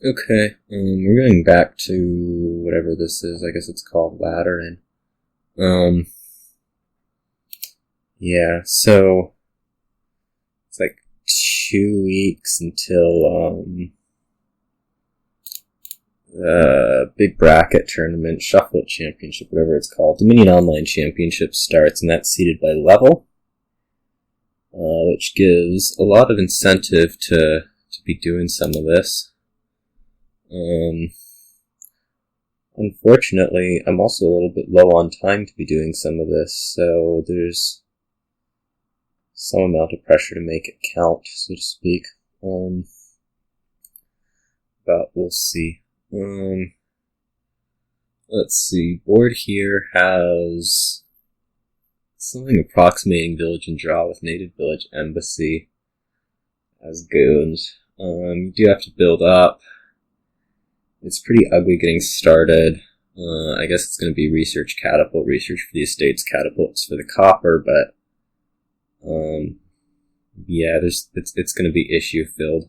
Okay, we're going back to whatever this is. I guess it's called laddering. Yeah, so it's like 2 weeks until the big bracket tournament, Shuffle Championship, whatever it's called, Dominion Online Championship starts, and that's seeded by level, which gives a lot of incentive to be doing some of this. Unfortunately, I'm also a little bit low on time to be doing some of this, so there's some amount of pressure to make it count, so to speak. But we'll see. Let's see. Board here has something approximating Village and Draw with Native Village Embassy as goons. You do have to build up. It's pretty ugly getting started. I guess it's going to be research catapult, research for the estates, catapults for the copper, but yeah, it's going to be issue filled.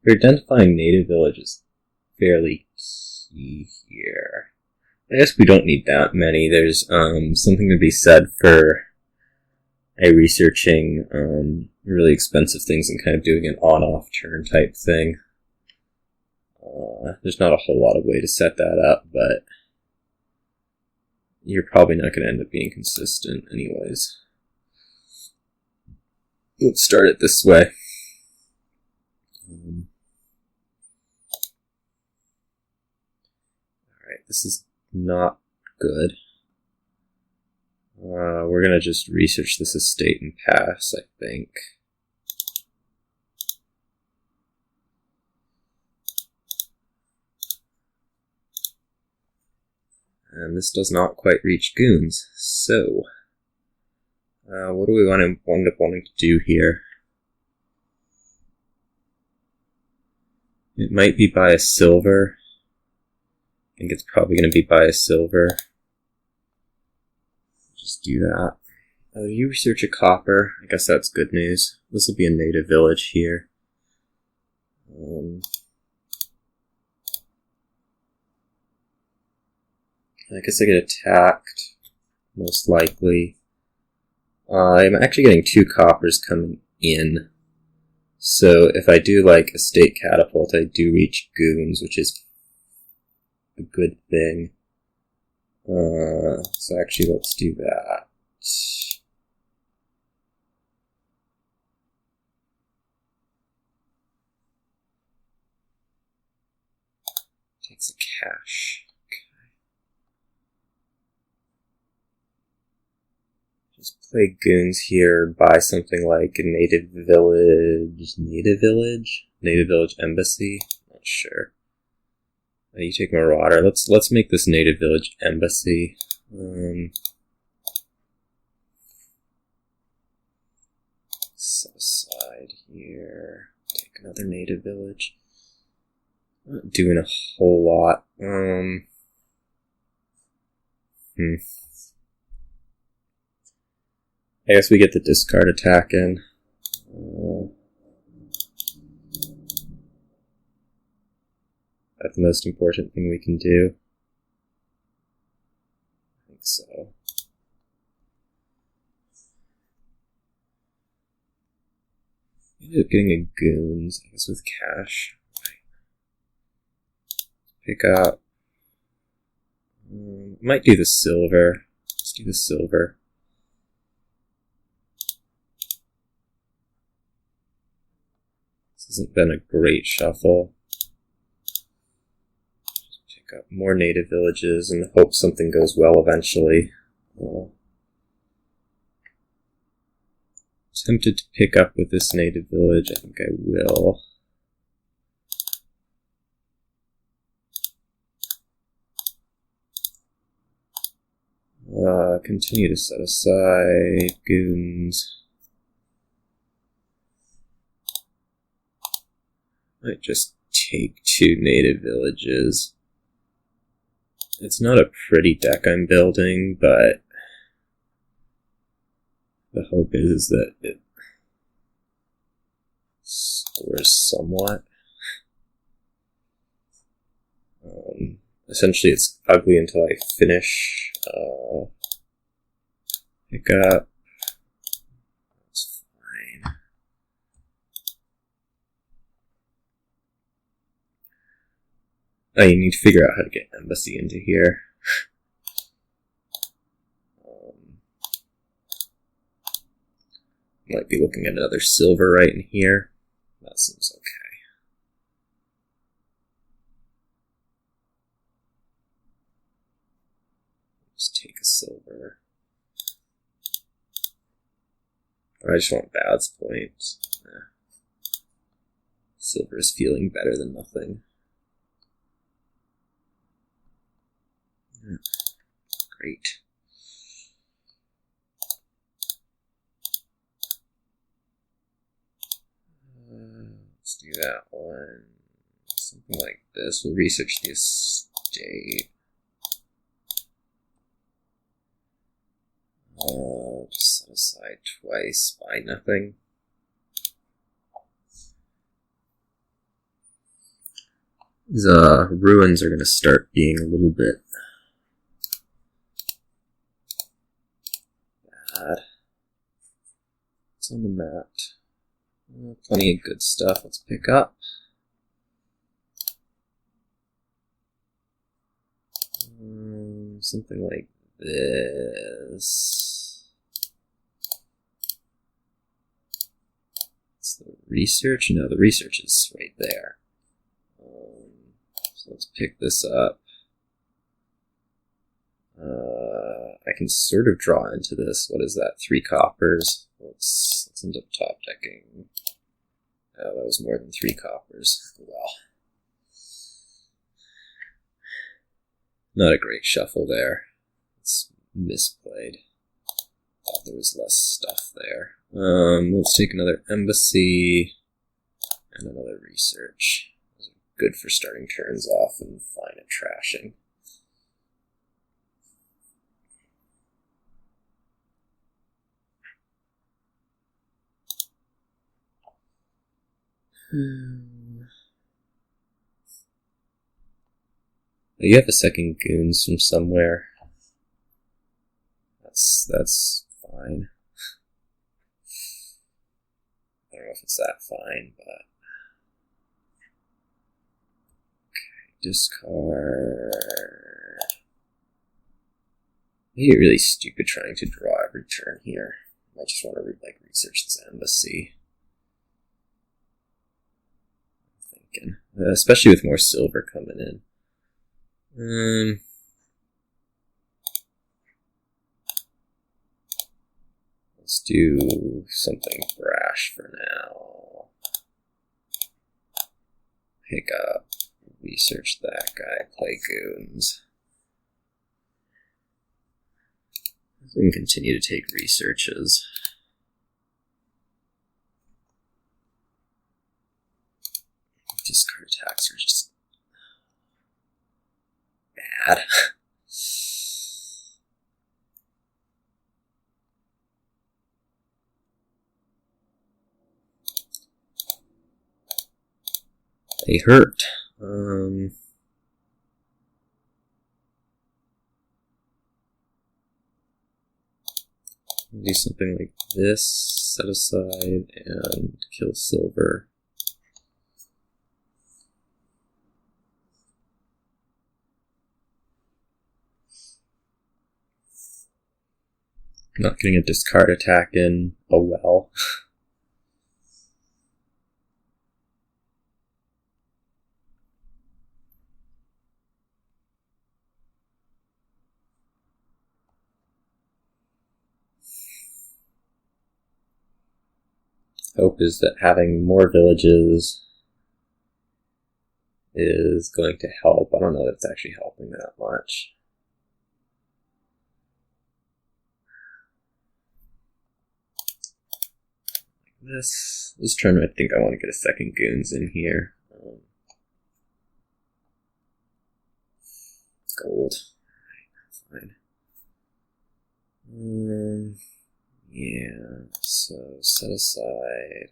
We're identifying native villages fairly key here. I guess we don't need that many. There's something to be said for researching really expensive things and kind of doing an on-off turn type thing. There's not a whole lot of way to set that up, but you're probably not going to end up being consistent anyways. Let's start it this way. Alright, this is not good. We're going to just research this estate and pass, I think. And this does not quite reach goons, so what do we end up wanting to do here? It might be buy a silver. I think it's probably going to be buy a silver. Just do that. You research a copper. I guess that's good news. This will be a native village here. I guess I get attacked, most likely. I'm actually getting 2 coppers coming in. So if I do like a state catapult, I do reach goons, which is a good thing. So actually let's do that. Takes a cash. Just play goons here, buy something like a native village embassy, not sure. You take Marauder. Let's make this native village embassy. Set aside here. Take another native village. Not doing a whole lot. I guess we get the discard attack in. That's the most important thing we can do. I think so. Ended up getting a goons, I guess, with cash. Right. Pick up. Might do the silver. Let's do the silver. This hasn't been a great shuffle. Pick up more native villages and hope something goes well eventually. Tempted to pick up with this native village. I think I will. Continue to set aside goons. Might just take 2 native villages. It's not a pretty deck I'm building, but the hope is that scores somewhat. Essentially, it's ugly until I finish. Pick up. That's fine. Oh, you need to figure out how to get embassy into here. Might be looking at another silver right in here. That seems okay. Just take a silver. Or I just want Bad's points. Silver is feeling better than nothing. Great. Let's do that one. Something like this. We'll research the estate. Just set aside twice. Buy nothing. These ruins are going to start being a little bit bad. It's on the map. Plenty of good stuff. Let's pick up. Something like this. It's the research. No, the research is right there. So let's pick this up. I can sort of draw into this. What is that? 3 coppers. Let's end up top decking. Oh, that was more than 3 coppers. Well, not a great shuffle there. It's misplayed. Thought there was less stuff there. Let's take another embassy and another research. Those are good for starting turns off and fine at trashing. You have a second goons from somewhere. That's fine. I don't know if it's that fine, but okay, discard. Maybe really stupid trying to draw every turn here. I just want to research this embassy. I'm thinking, especially with more silver coming in. Let's do something brash for now. Pick up, research that guy, play goons. We can continue to take researches. Discard attacks are just bad. They hurt. Do something like this, set aside, and kill silver. Not getting a discard attack in. Oh well. Hope is that having more villages is going to help. I don't know that it's actually helping that much. This turn I think I want to get a second goons in here. Gold. Alright, fine. Yeah, so set aside.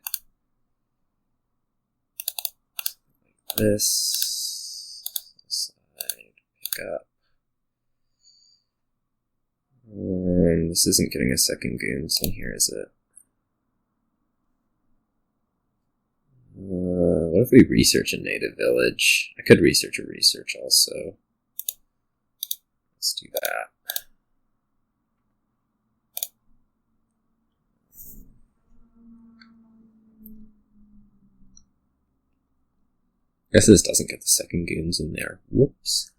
this side, pick up. This isn't getting a second goons in here, is it? What if we research a native village? I could research a research also. Let's do that. Guess this doesn't get the second goons in there. Whoops.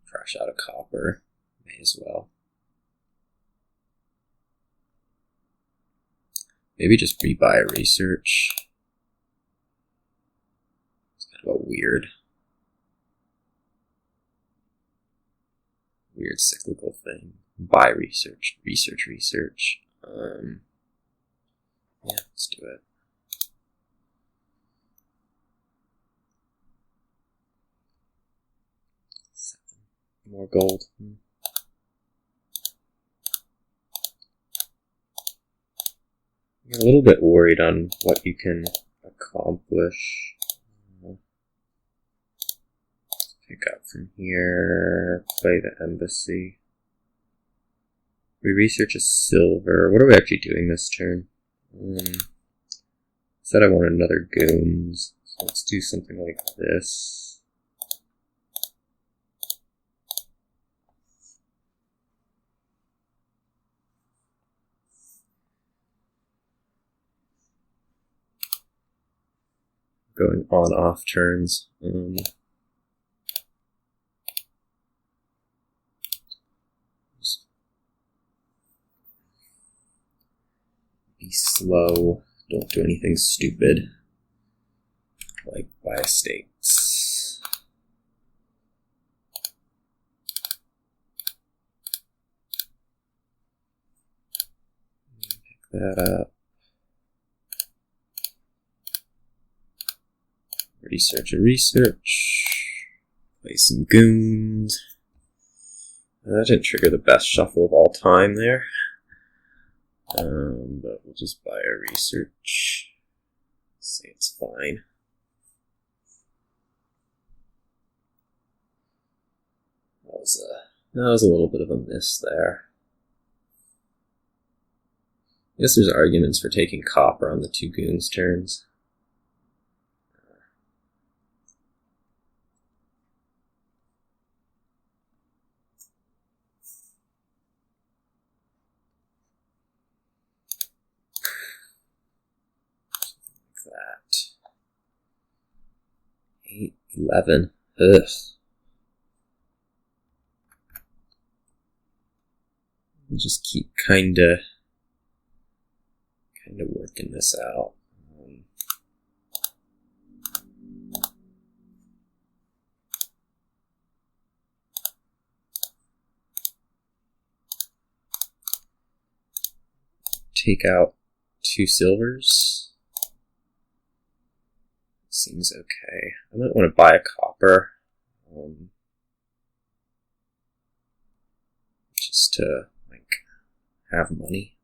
Trash out a copper. May as well. Maybe just rebuy a research. It's kind of a weird cyclical thing. Buy research. Yeah, let's do it. More gold. You're a little bit worried on what you can accomplish. Pick up from here. Play the embassy. We research a silver. What are we actually doing this turn? Said I wanted another goons. So let's do something like this. Going on-off turns. Just be slow. Don't do anything stupid. Like buy estates. Pick that up. Research a research. Play some goons. That didn't trigger the best shuffle of all time there. But we'll just buy a research. Say it's fine. That was a little bit of a miss there. I guess there's arguments for taking copper on the two goons turns. That 8, 11. Ugh. We'll just keep kinda working this out. Take out 2 silvers. Seems okay. I might want to buy a copper. Just to, have money.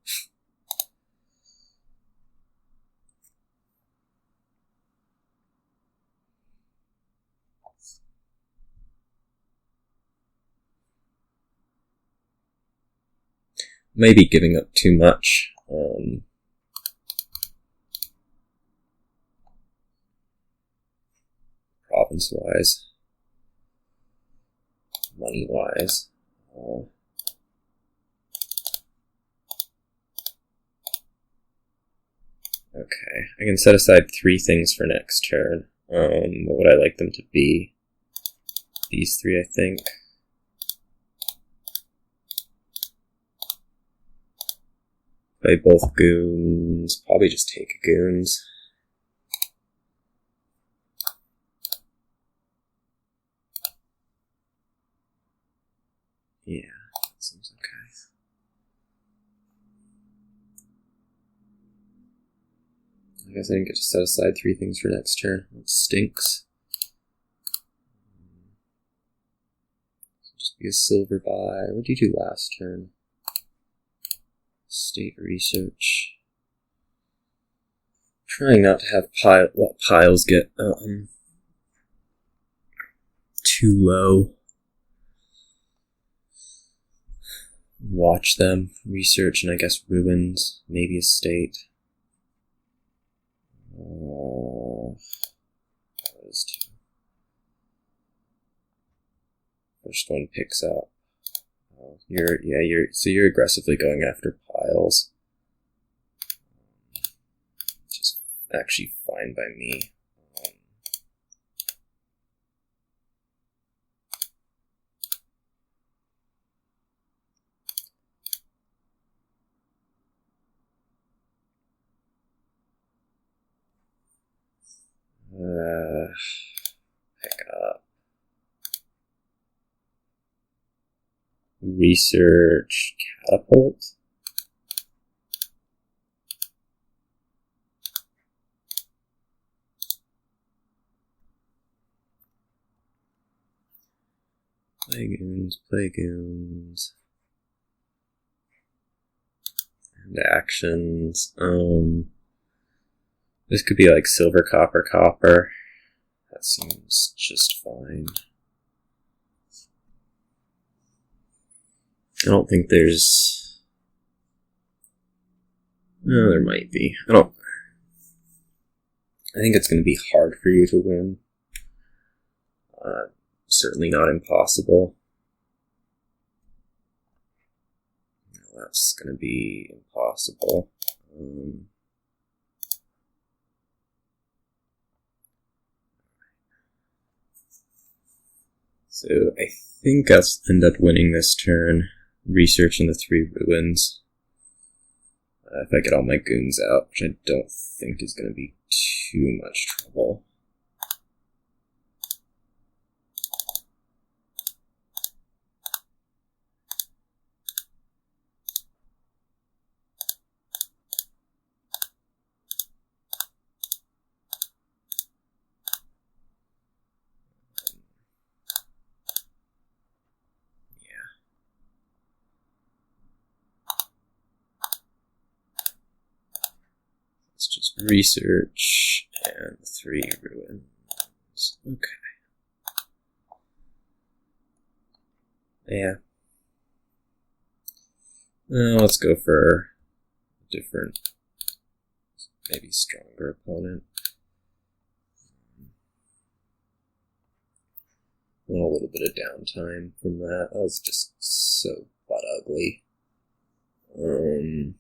Maybe giving up too much. Province-wise, money-wise. Okay, I can set aside 3 things for next turn. What would I like them to be? These 3, I think. Play both goons. Probably just take goons. Yeah, that seems okay. I guess I didn't get to set aside 3 things for next turn. That stinks. Just be a silver buy. What did you do last turn? State research. Trying not to have let piles get too low. Watch them, research, and I guess ruins, maybe a state. Those two. First one picks up. You're aggressively going after piles. Which is actually fine by me. Pick up. Research catapult. Playgoons. And actions. This could be like silver, copper. That seems just fine. I don't think there's... No, there might be. I think it's going to be hard for you to win. Certainly not impossible. No, that's going to be impossible. So I think I'll end up winning this turn, researching the 3 ruins. If I get all my goons out, which I don't think is going to be too much trouble. Research and 3 ruins. Okay. Yeah. Let's go for a different, maybe stronger opponent. Want a little bit of downtime from that. That was just so butt ugly. Oh,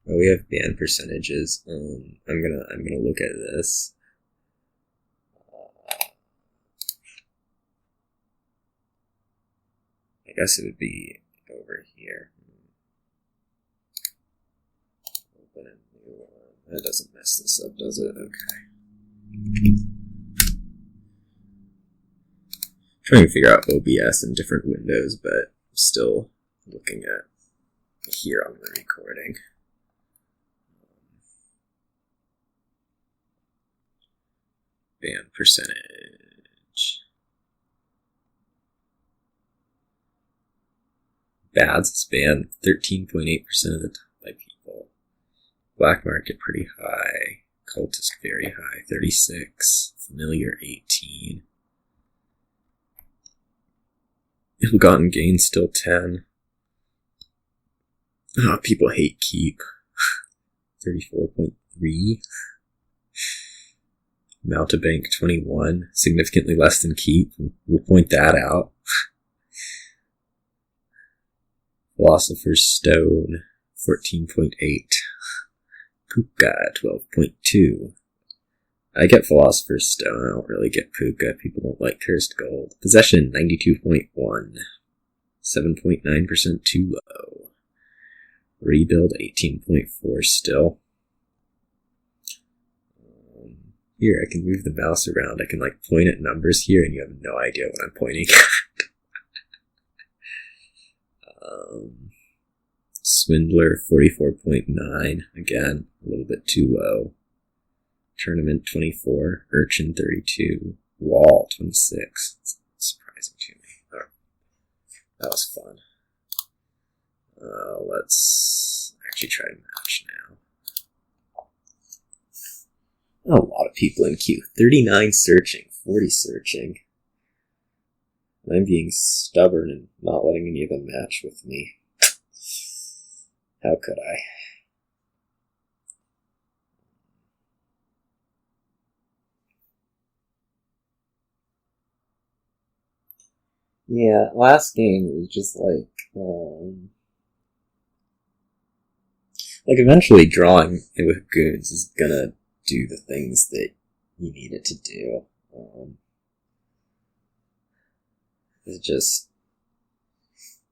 we have ban percentages. I'm gonna look at this. I guess it would be over here. Open a new one. That doesn't mess this up, does it? Okay. Trying to figure out OBS in different windows, but still looking at here on the recording. Ban percentage. Bads is banned 13.8% of the time by people. Black market pretty high. Cultist very high, 36. Familiar 18. Ill-gotten gain still 10. People hate keep. 34.3. Mountebank 21. Significantly less than keep. We'll point that out. Philosopher's Stone 14.8. Puka 12.2. I get Philosopher's Stone, I don't really get Puka. People don't like Cursed Gold. Possession, 92.1. 7.9% 2-0. Rebuild, 18.4 still. Here, I can move the mouse around. I can, like, point at numbers here, and you have no idea what I'm pointing at. Swindler, 44.9. Again, a little bit too low. Tournament, 24. Urchin, 32. Wall, 26. It's surprising to me. Oh, that was fun. Let's actually try to match now. A lot of people in queue. 39 searching, 40 searching. I'm being stubborn and not letting any of them match with me. How could I? Yeah, last game was just like eventually drawing it with goons is gonna do the things that you need it to do. It's just,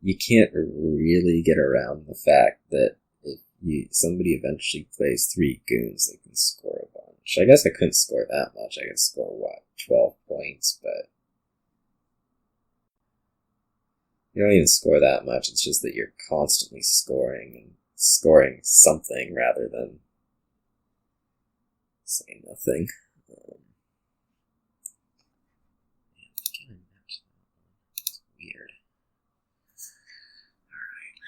you can't really get around the fact that if somebody eventually plays 3 goons, they can score a bunch. I guess I couldn't score that much. I could score, 12 points, but you don't even score that much. It's just that you're constantly scoring and scoring something rather than saying nothing. It's weird. Alright.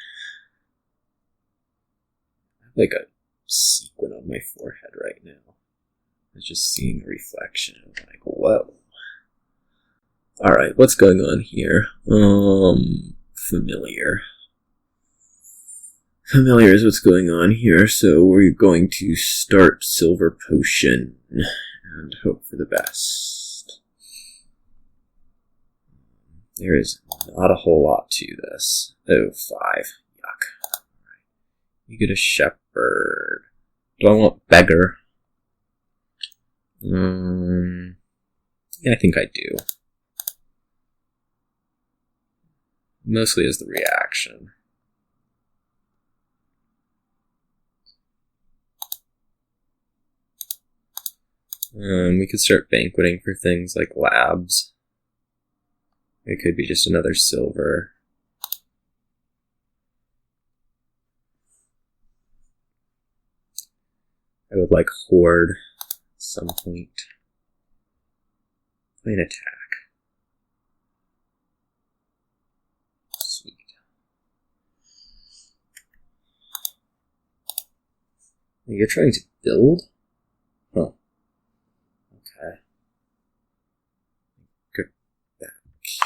I have like a sequin on my forehead right now. I was just seeing a reflection. I'm like, whoa. Alright, what's going on here? Familiar. Familiar is what's going on here, so we're going to start Silver Potion and hope for the best. There is not a whole lot to this. Oh, 5. Yuck. Alright. You get a Shepherd. Do I want Beggar? Yeah, I think I do. Mostly as the reaction. We could start banqueting for things like labs. It could be just another silver. I would like Horde at some point. Play an attack. Sweet. You're trying to build? Huh. Okay.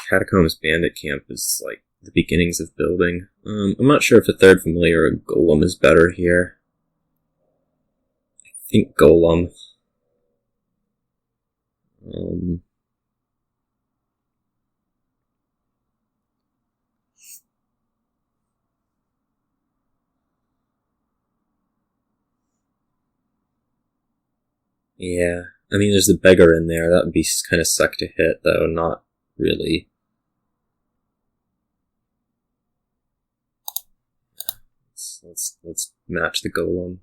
Catacombs Bandit Camp is like the beginnings of building. I'm not sure if a third familiar or a golem is better here. I think golem. Yeah, I mean, there's the Beggar in there. That would be kind of suck to hit, though. Not really. Let's match the golem.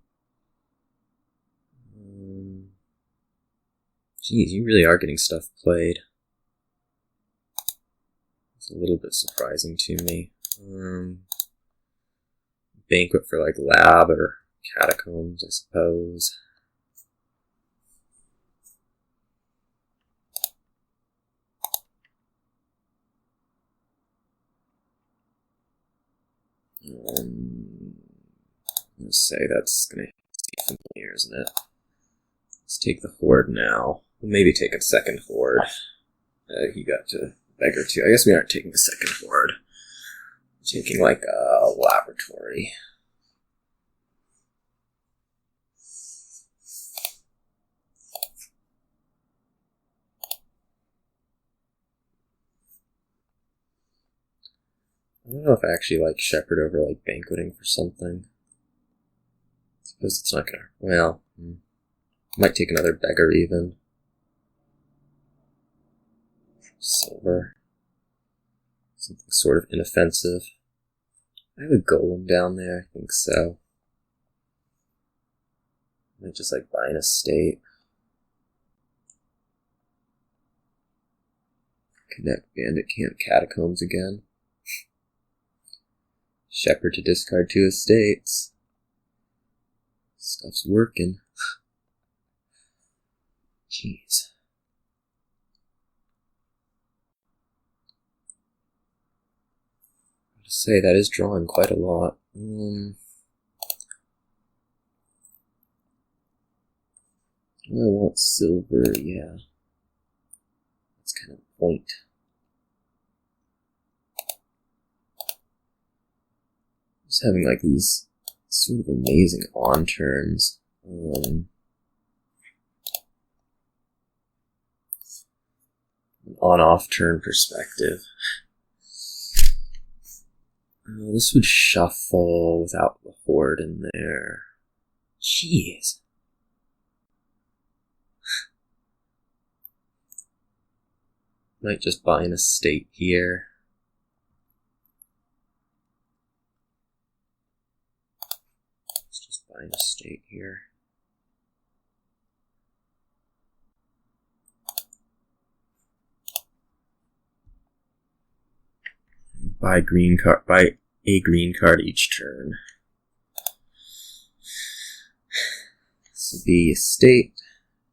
Jeez, you really are getting stuff played. It's a little bit surprising to me. Banquet for like lab or catacombs, I suppose. I'm gonna say that's gonna be familiar, isn't it? Let's take the Horde now. We'll maybe take a second Horde. He got to Beggar too. I guess we aren't taking the second Horde. We're taking like a laboratory. I don't know if I actually like Shepherd over like banqueting for something. I suppose it's not gonna. Well. Might take another Beggar even. Silver. Something sort of inoffensive. I have a golem down there, I think so. Might just like buy an estate. Connect Bandit Camp Catacombs again. Shepherd to discard 2 estates. Stuff's working. Jeez. I have to say, that is drawing quite a lot. Do I want silver? Yeah. That's kind of the point. Just having like these sort of amazing on turns. An on-off turn perspective. This would shuffle without the horde in there. Jeez. Might just buy an estate here. Let's just buy an estate here. Buy a green card each turn. This will be estate.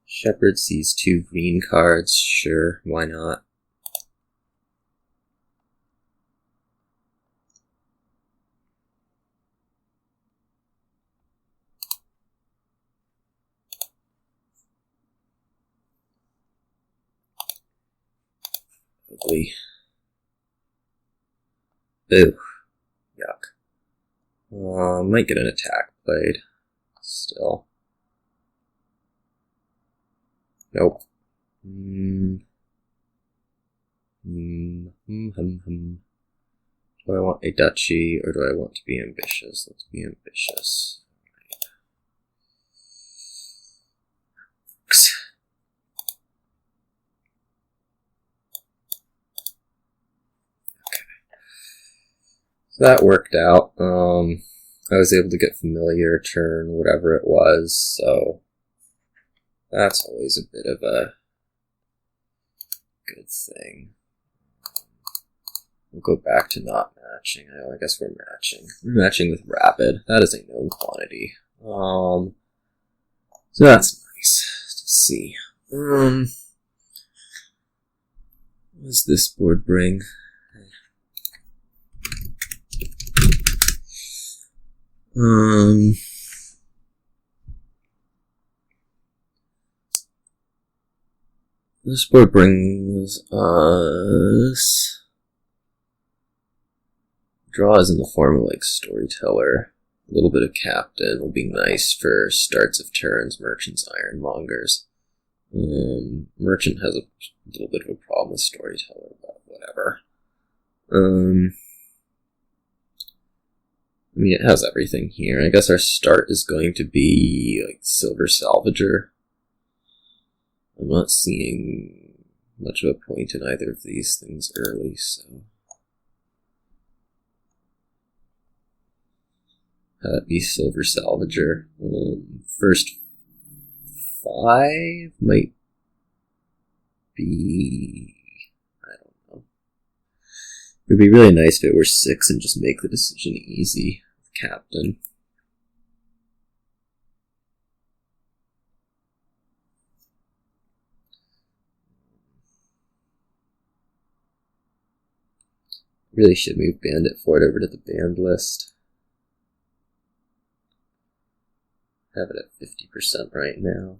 Shepherd sees 2 green cards. Sure, why not? Ugly. Ew. Yuck. Might get an attack played. Still. Nope. Do I want a duchy, or do I want to be ambitious? Let's be ambitious. That worked out. I was able to get familiar turn, whatever it was, so that's always a bit of a good thing. We'll go back to not matching. I guess we're matching. We're matching with Rabid. That is a known quantity. So that's nice to see. What does this board bring? This board brings us draws in the form of like Storyteller. A little bit of Captain will be nice for starts of turns, Merchants, Ironmongers. Merchant has a little bit of a problem with Storyteller, but whatever. I mean, it has everything here. I guess our start is going to be like Silver Salvager. I'm not seeing much of a point in either of these things early, so have that be Silver Salvager. First 5 might be, I don't know. It would be really nice if it were 6 and just make the decision easy. Captain. Really should move Bandit Fort over to the banned list. Have it at 50% right now.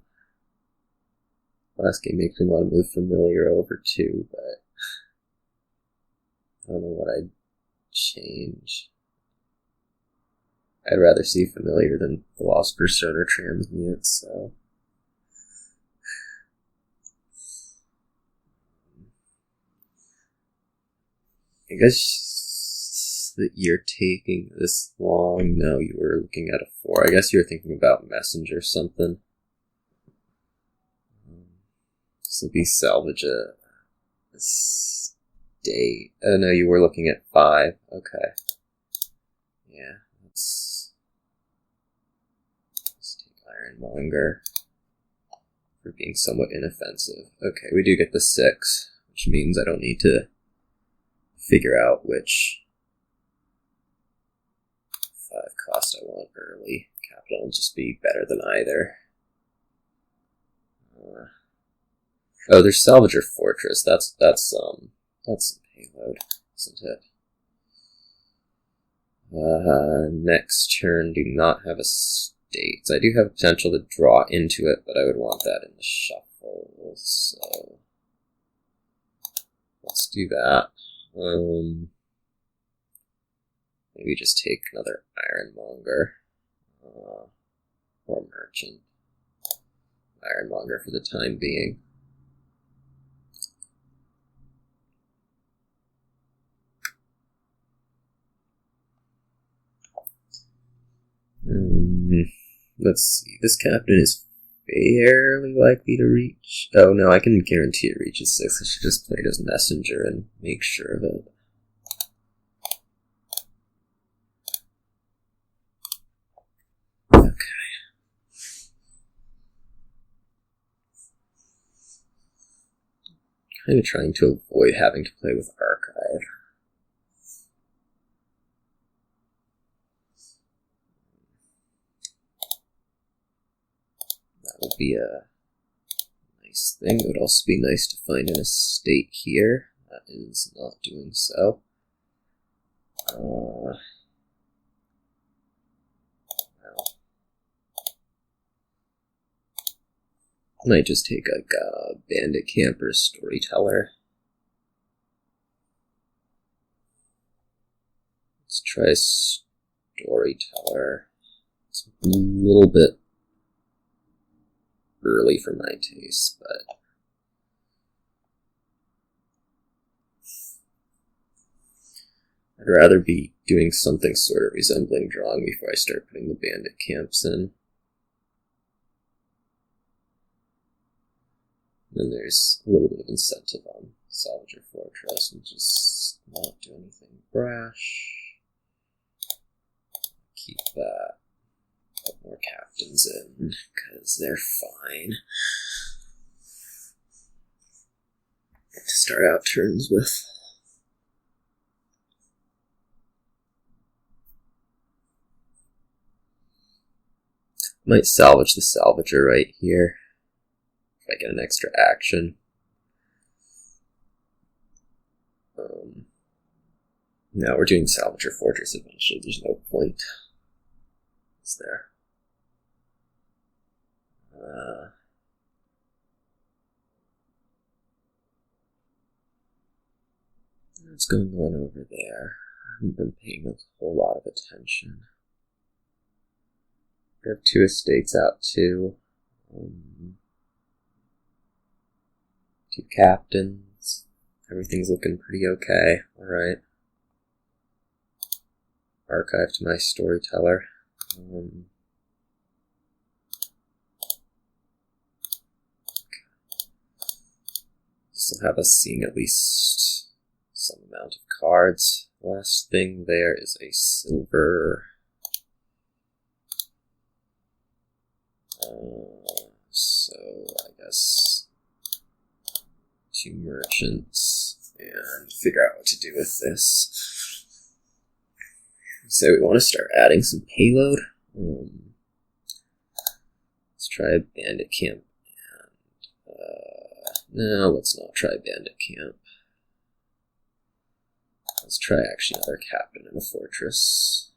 Last game makes me want to move Familiar over too, but I don't know what I'd change. I'd rather see Familiar than Philosopher's Stone or Transmute, so I guess that you're taking this long. No, you were looking at a 4. I guess you were thinking about Messenger or something. This will be salvage a state. Oh no, you were looking at 5. Okay. Yeah, let's take Ironmonger for being somewhat inoffensive. Okay, we do get the 6, which means I don't need to figure out which 5 cost I want early. Capital will just be better than either. Oh, there's Salvager Fortress. That's some payload, isn't it? Next turn, do not have a state. I do have potential to draw into it, but I would want that in the shuffle. So let's do that. Maybe just take another Ironmonger or Merchant. Ironmonger for the time being. Let's see. This captain is fairly likely to reach. Oh no, I can guarantee it reaches 6. I should just play it as messenger and make sure of it. Kind of trying to avoid having to play with Archive. That would be a nice thing. It would also be nice to find an estate here. That is not doing so. Well. I might just take like a Bandit Camper Storyteller. Let's try Storyteller. It's a little bit early for my taste, but I'd rather be doing something sort of resembling drawing before I start putting the bandit camps in. Then there's a little bit of incentive on Salvager Fortress and just not do anything brash. Keep that. Put more captains in, because they're fine to start out turns with. Might salvage the Salvager right here. I get an extra action. Now we're doing Salvager Fortress eventually. There's no point. Is there? What's going on over there? I haven't been paying a whole lot of attention. We have 2 estates out too. 2 captains. Everything's looking pretty okay. Alright. Archive to my Storyteller. This will have us seeing at least some amount of cards. Last thing there is a silver. So I guess 2 merchants and figure out what to do with this. So we want to start adding some payload. Let's try a bandit camp. No, let's not try bandit camp. Let's try actually another captain in a fortress.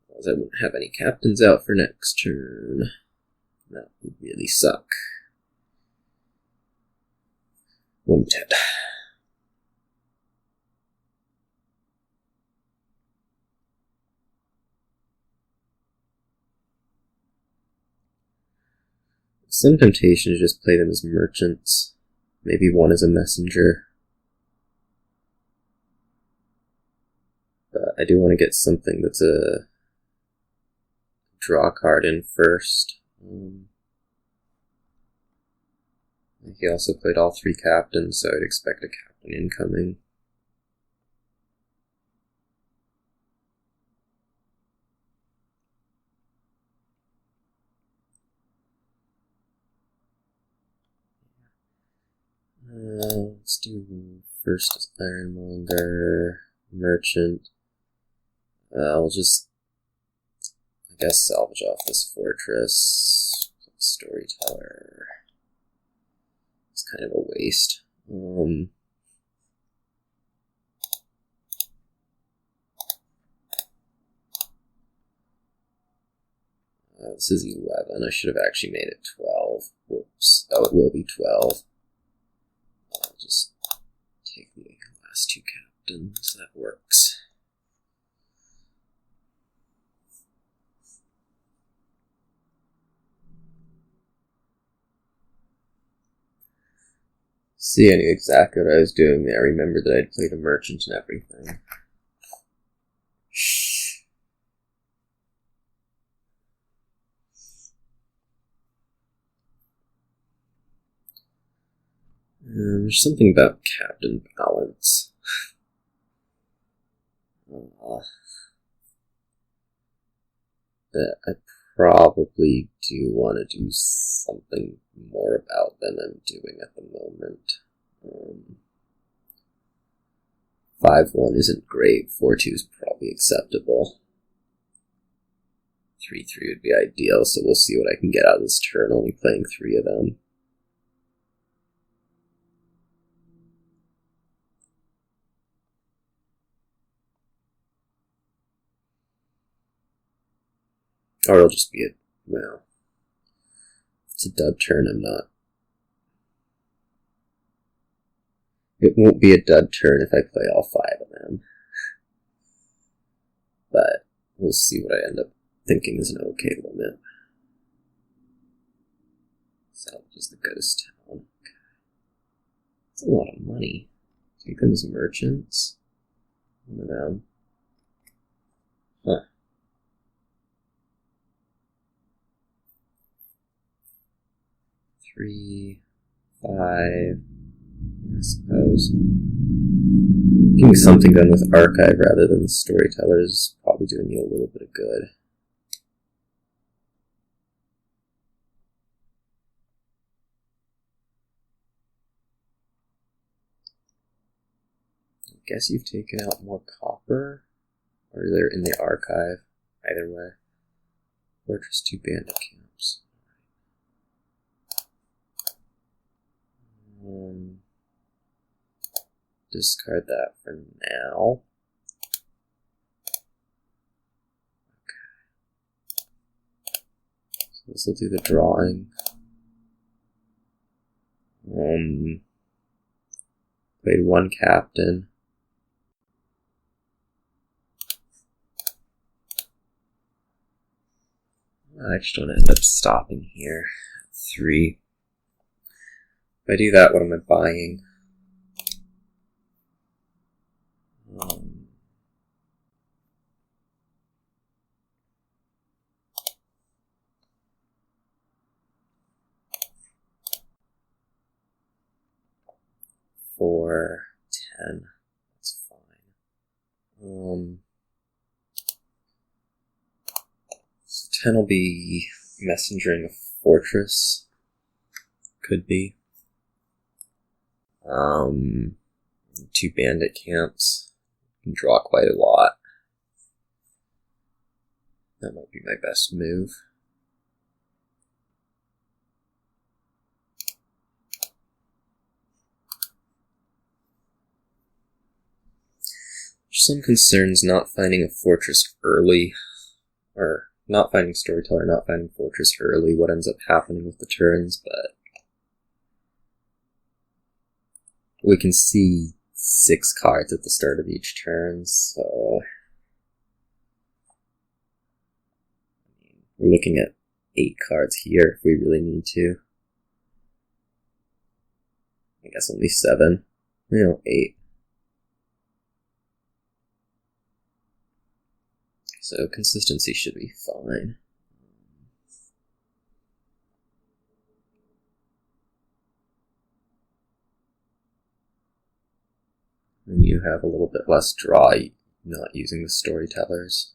Otherwise I wouldn't have any captains out for next turn. That would really suck. Wouldn't it? Some temptation to just play them as merchants. Maybe one as a messenger. But I do want to get something that's a draw card in first. He also played all 3 captains, so I'd expect a captain incoming. Let's do first Ironmonger, Merchant. We'll just, I guess, salvage off this fortress. Storyteller. It's kind of a waste. This is 11. I should have actually made it 12. Whoops. Oh, it will be 12. I'll just take the last 2 captains. That works. See, I knew exactly what I was doing there. I remembered that I'd played a merchant and everything. Shh. There's something about captain balance. That I probably do want to do something more about than I'm doing at the moment. 5-1 isn't great. 4-2 is probably acceptable. 3-3 would be ideal, so we'll see what I can get out of this turn, only playing 3 of them. Or it'll just be well, if it's a dud turn, I'm not. It won't be a dud turn if I play all 5 of them. But we'll see what I end up thinking is an okay limit. Salvage is the goodest town. That's a lot of money. Take them as merchants. One of them. Huh. Three, 5, I suppose. Getting something done with Archive rather than the Storyteller is probably doing me a little bit of good. I guess you've taken out more copper, or they're in the Archive. Either way. Fortress 2 bandit camps. Discard that for now. Okay. So this will do the drawing. Played 1 captain. I just want to end up stopping here at 3. If I do that, what am I buying? For 10. That's fine. So 10 will be messengering a fortress. Could be. 2 bandit camps. Can draw quite a lot. That might be my best move. There's some concerns not finding a fortress early, or not finding Storyteller, not finding fortress early, what ends up happening with the turns, but we can see 6 cards at the start of each turn, so we're looking at 8 cards here if we really need to. I guess only 7. 8. So consistency should be fine. do have a little bit less draw not using the storytellers.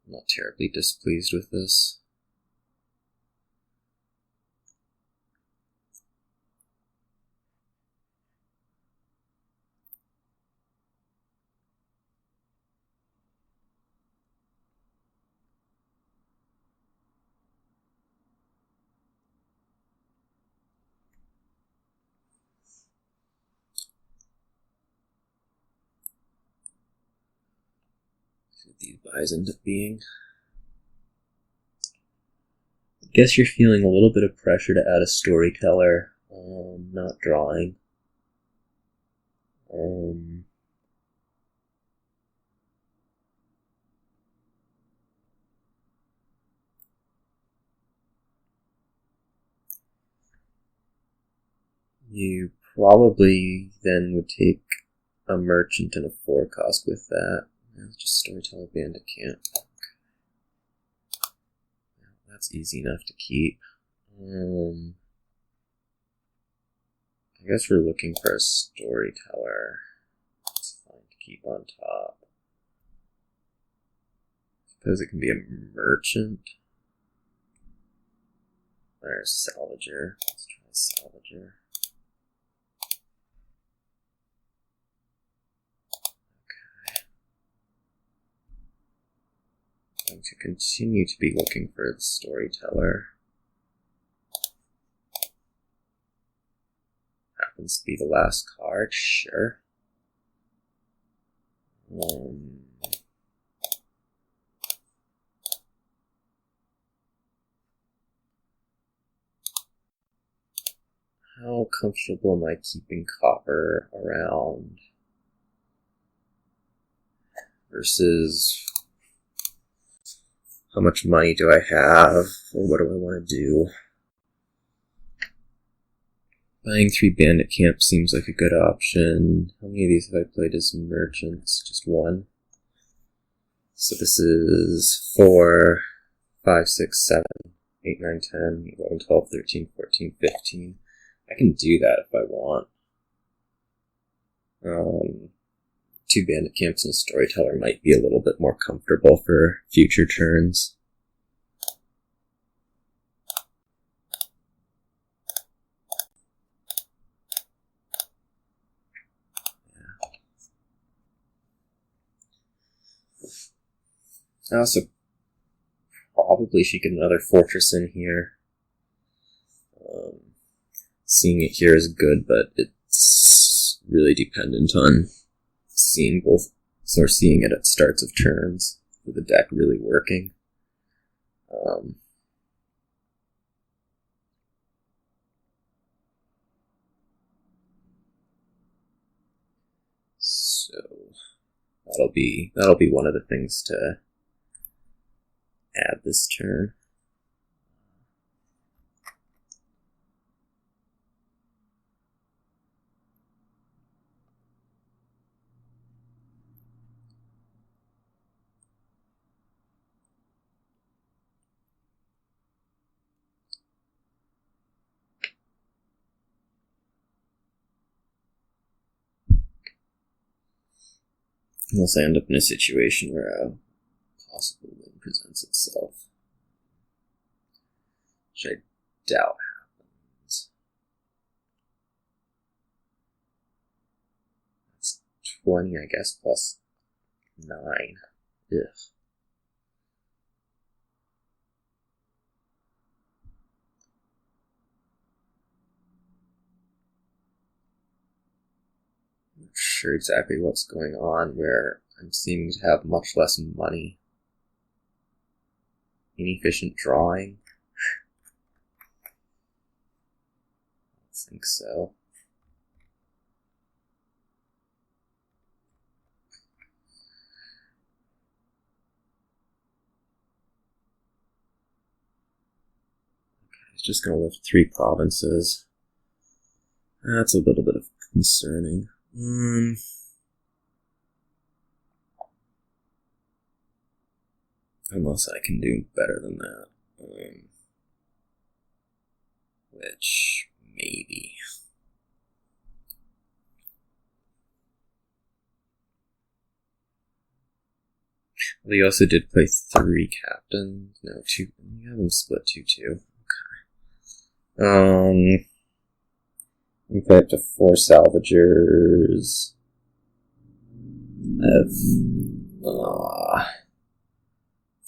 I'm not terribly displeased with this. What these buys end up being. I guess you're feeling a little bit of pressure to add a storyteller, not drawing. You probably then would take a merchant and a 4-cost with that. Just storyteller bandit camp. That's easy enough to keep. I guess we're looking for a storyteller. It's fine to keep on top. Suppose it can be a merchant. Or a salvager. Let's try a salvager. I'm going to continue to be looking for the storyteller. Happens to be the last card, sure. How comfortable am I keeping copper around versus how much money do I have, or what do I want to do? Buying 3 bandit camps seems like a good option. How many of these have I played as merchants? Just 1. So this is 4, 5, 6, 7, 8, 9, 10, 11, 12, 13, 14, 15. I can do that if I want. 2 bandit camps and a storyteller might be a little bit more comfortable for future turns. I also probably should get another fortress in here. Seeing it here is good, but it's really dependent on seeing it at starts of turns with the deck really working. So that'll be one of the things to add this turn. Unless I end up in a situation where a possible win presents itself. Which I doubt happens. That's 20, I guess, plus 9. Ugh. I'm not sure exactly what's going on where I'm seeming to have much less money. Inefficient drawing? I think so. Okay, it's just going to lift 3 provinces. That's a little bit of concerning. Unless I can do better than that. Which, maybe. Well, you also did play 3 captains. No, 2. You have them split 2-2. Okay. You play up to 4 salvagers. I have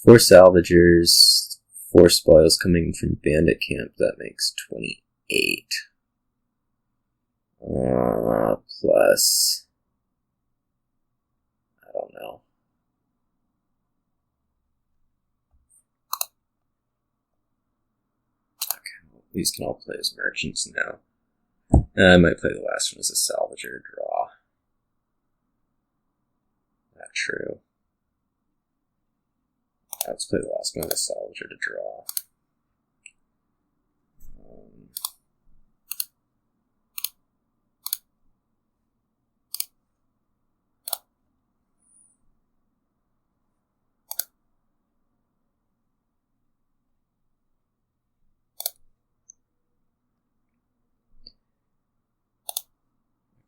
4 salvagers, 4 spoils coming from bandit camp. That makes 28. Plus, I don't know. Okay, well, these can all play as merchants now. I might play the last one as a salvager draw. Not true. Let's play the last one as a salvager to draw.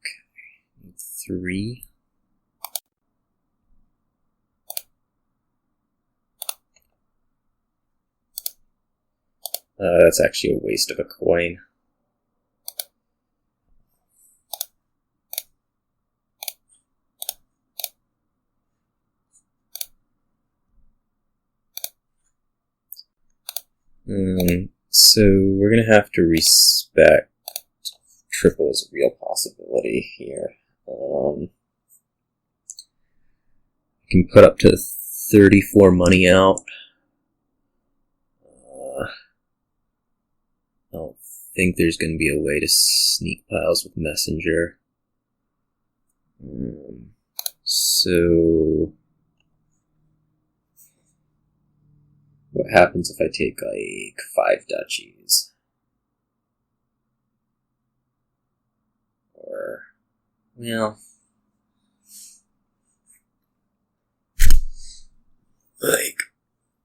Okay, 3. That's actually a waste of a coin. So we're going to have to respect triple as a real possibility here. You can put up to 34 money out. I don't think there's going to be a way to sneak piles with Messenger. So what happens if I take like 5 duchies? Or, well, like,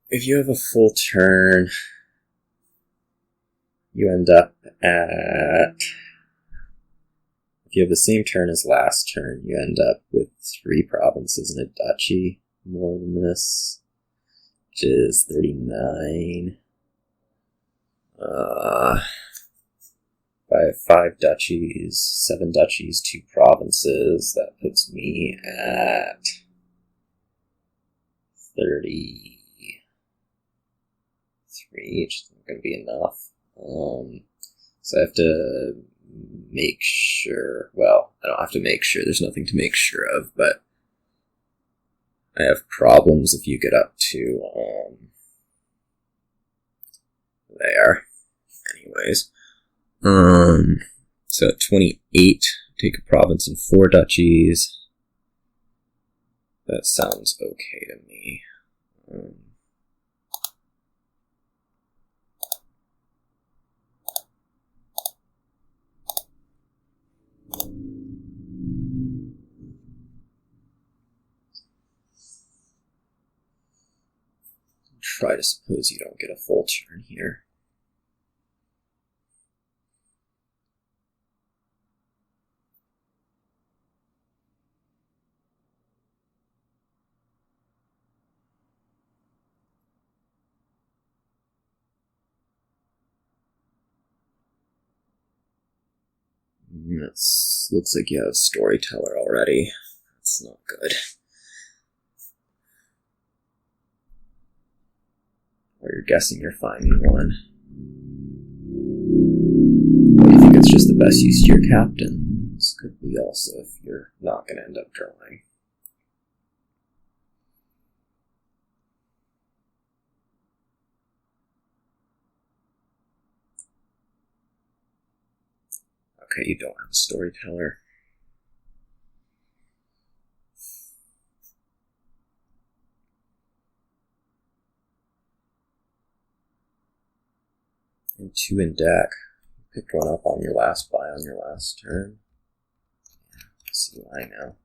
if you have a full turn, you end up at, if you have the same turn as last turn, you end up with 3 provinces and a duchy, more than this, which is 39. If I have 5 duchies, 7 duchies, 2 provinces, that puts me at 33, which isn't going to be enough. So I have to make sure, well, I don't have to make sure, there's nothing to make sure of, but I have problems if you get up to, there. Anyways. So at 28, take a province and 4 duchies. That sounds okay to me. Try to suppose you don't get a full turn here. Looks like you have storyteller already. That's not good. Or you're guessing you're finding one. Or you think it's just the best use to your captain. This could be also if you're not going to end up drawing. Okay, you don't have a storyteller. And 2 in deck. You picked one up on your last buy on your last turn. Yeah, I see why now.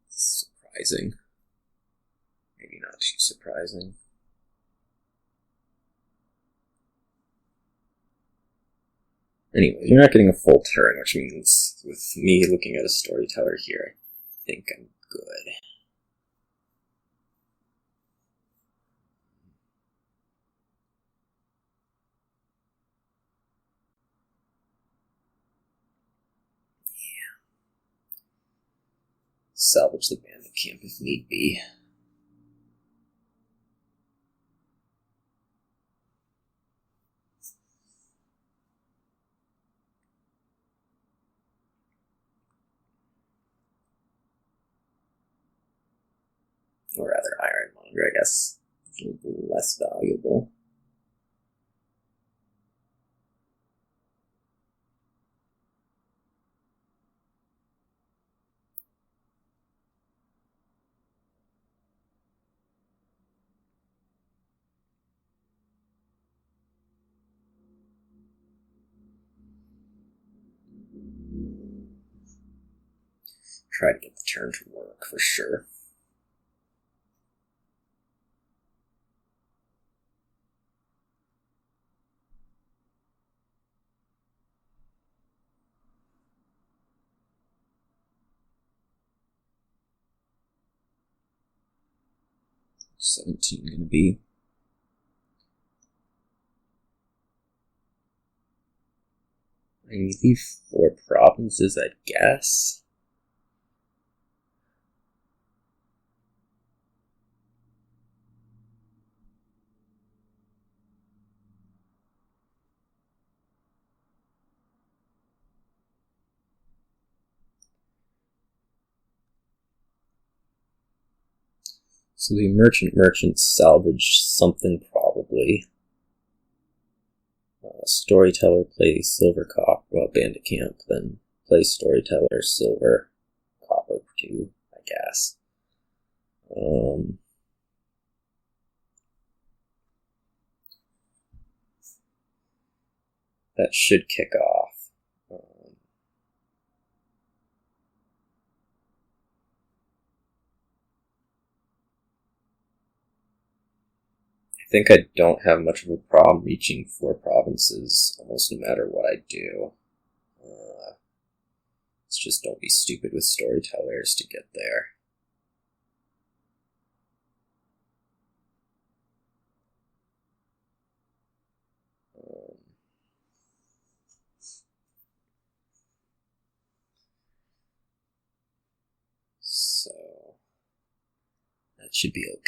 Surprising. Maybe not too surprising. Anyway, you're not getting a full turn, which means with me looking at a storyteller here, I think I'm good. Yeah. Salvage the bandit camp if need be. Or rather, Ironmonger, I guess, is a little less valuable. Try to get the turn to work for sure. $17 gonna be. I leave 4 provinces, I'd guess. So the merchant salvage something probably. Storyteller play silver copper, well, bandit camp, then play storyteller silver copper 2, I guess. That should kick off. I think I don't have much of a problem reaching 4 provinces almost no matter what I do. Let's just don't be stupid with storytellers to get there. So that should be okay.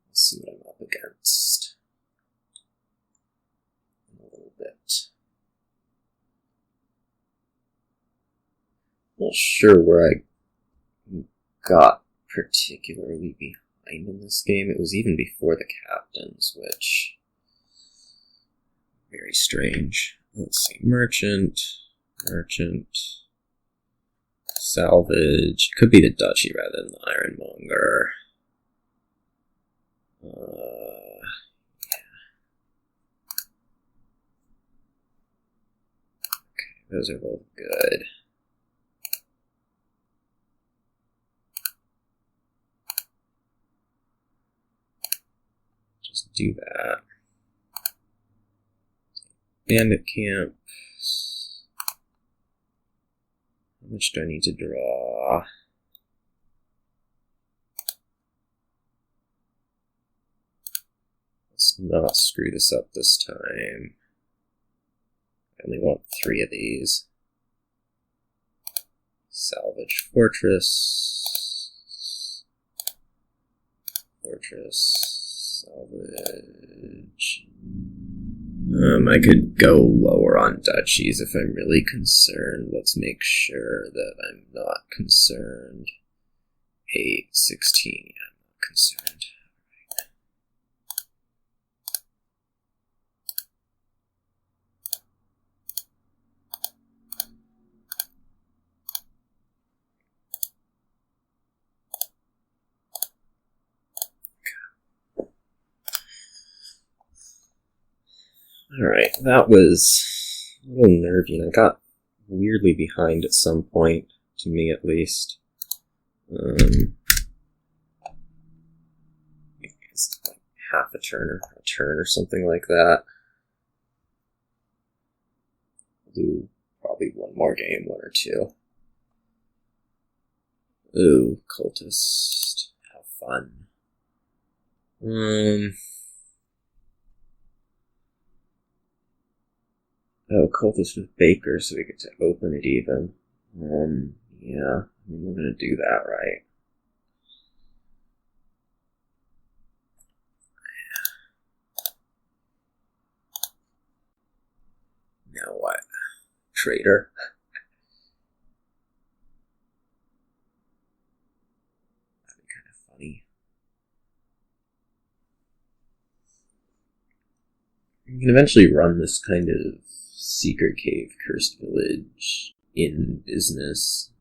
Let's see what I'm up against in a little bit. Not sure where I got particularly behind in this game. It was even before the captains, which very strange. Let's see, merchant, salvage. Could be the duchy rather than the ironmonger. Yeah. Okay, those are both good. Just do that. Bandit camp. How much do I need to draw? Let's not screw this up this time. I only want 3 of these. Salvage fortress. Salvage. I could go lower on duchies if I'm really concerned. Let's make sure that I'm not concerned. 8, 16, yeah, I'm not concerned. Alright, that was a little nervy, and I got weirdly behind at some point, to me at least. It's like half a turn or something like that. I'll do probably one more game, one or two. Ooh, cultist. How fun. Oh, cultist with Beggar, so we get to open it even. Yeah, I mean, we're gonna do that, right? Now what? Traitor. That'd be kind of funny. You can eventually run this kind of secret cave, cursed village in business.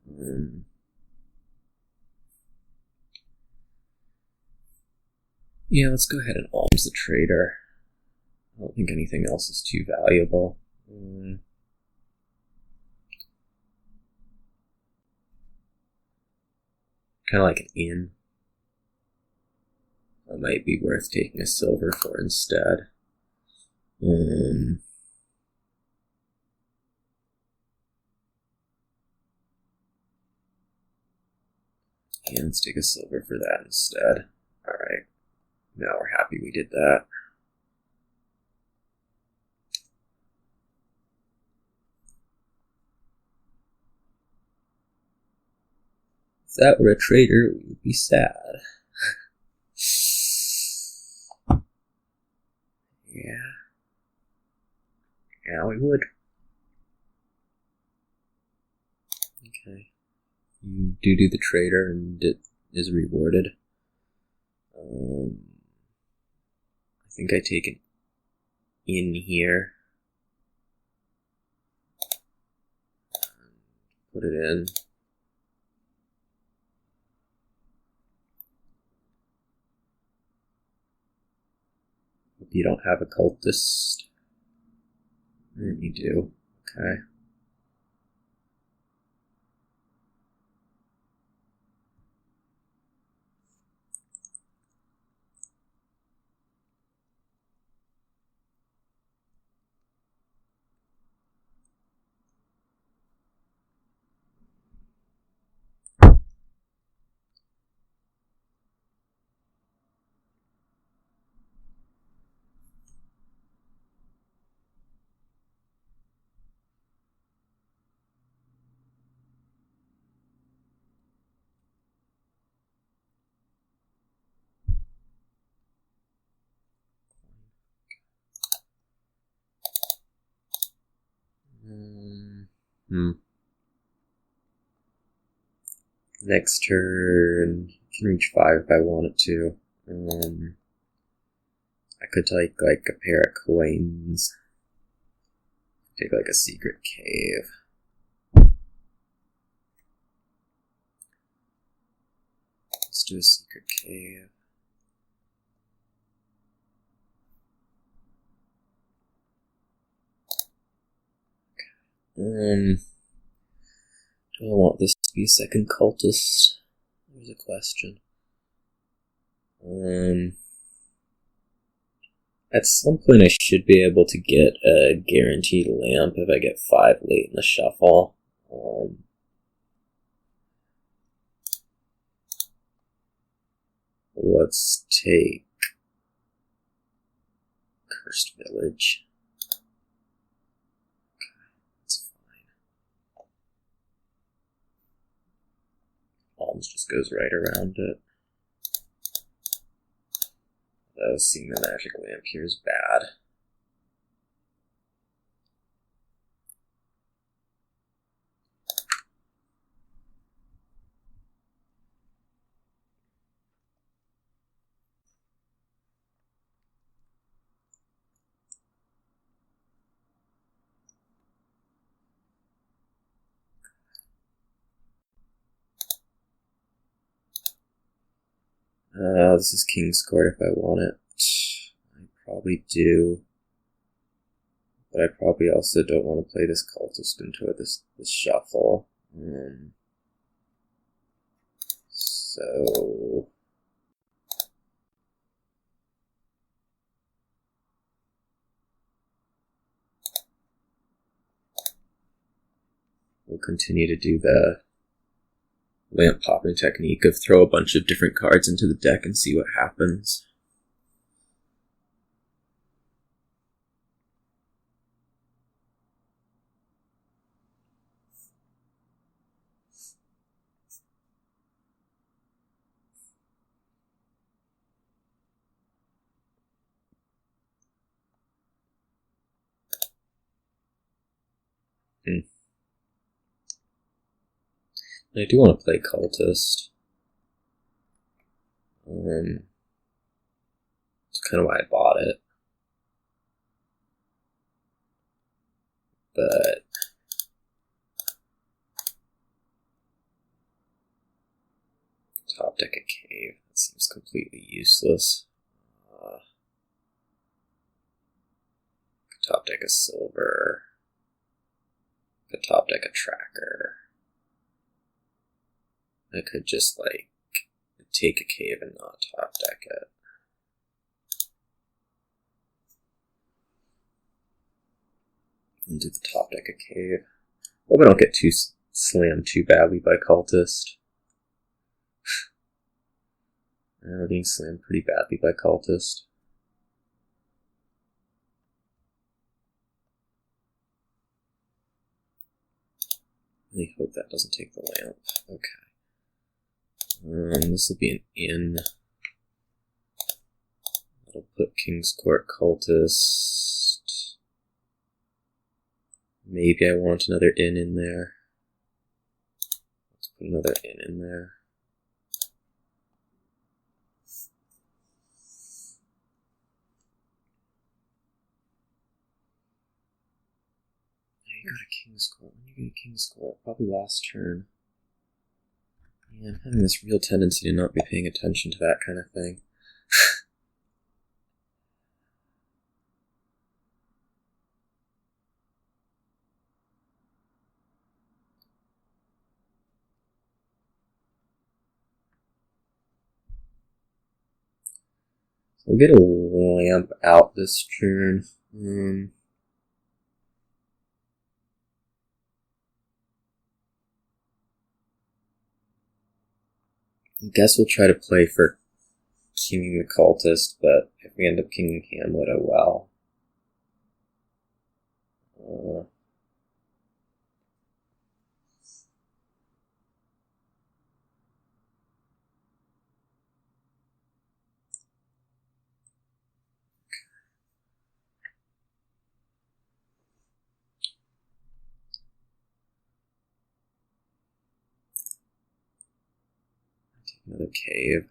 Yeah, let's go ahead and alms the trader. I don't think anything else is too valuable. Kind of like an inn. That might be worth taking a silver for instead. Yeah, let's take a silver for that instead. Alright. Now we're happy we did that. If that were a trader, we would be sad. Yeah, we would. Okay. You do the trader and it is rewarded. I think I take it in here. Put it in. You don't have a cultist. You do. Okay. Next turn, I can reach 5 if I wanted to. I could take like a pair of coins. Take like a secret cave. Let's do a secret cave. Do I want this to be a second cultist? There's a question. At some point I should be able to get a guaranteed lamp if I get 5 late in the shuffle. Let's take Cursed Village. Alms just goes right around it. Though seeing the magic lamp here is bad. This is King's Court if I want it. I probably do. But I probably also don't want to play this cultist into this shuffle. So we'll continue to do the lamp popping technique of throw a bunch of different cards into the deck and see what happens. I do want to play Cultist. That's kind of why I bought it. But top deck a Cave. That seems completely useless. Top deck a Silver. Could top deck a Tracker. I could just, like, take a Cave and not top deck it. And do the top deck a Cave. Hope I don't get too slammed too badly by Cultist. We're getting slammed pretty badly by Cultist. I hope that doesn't take the lamp. Okay. This will be an in. That'll put King's Court Cultist. Maybe I want another in there. Let's put another in there. You go to King's Court. When you go to King's Court, probably last turn. Yeah, I'm having this real tendency to not be paying attention to that kind of thing. So we'll get a lamp out this turn. I guess we'll try to play for kinging the Cultist, but if we end up kinging Hamlet, oh well. Take another Cave.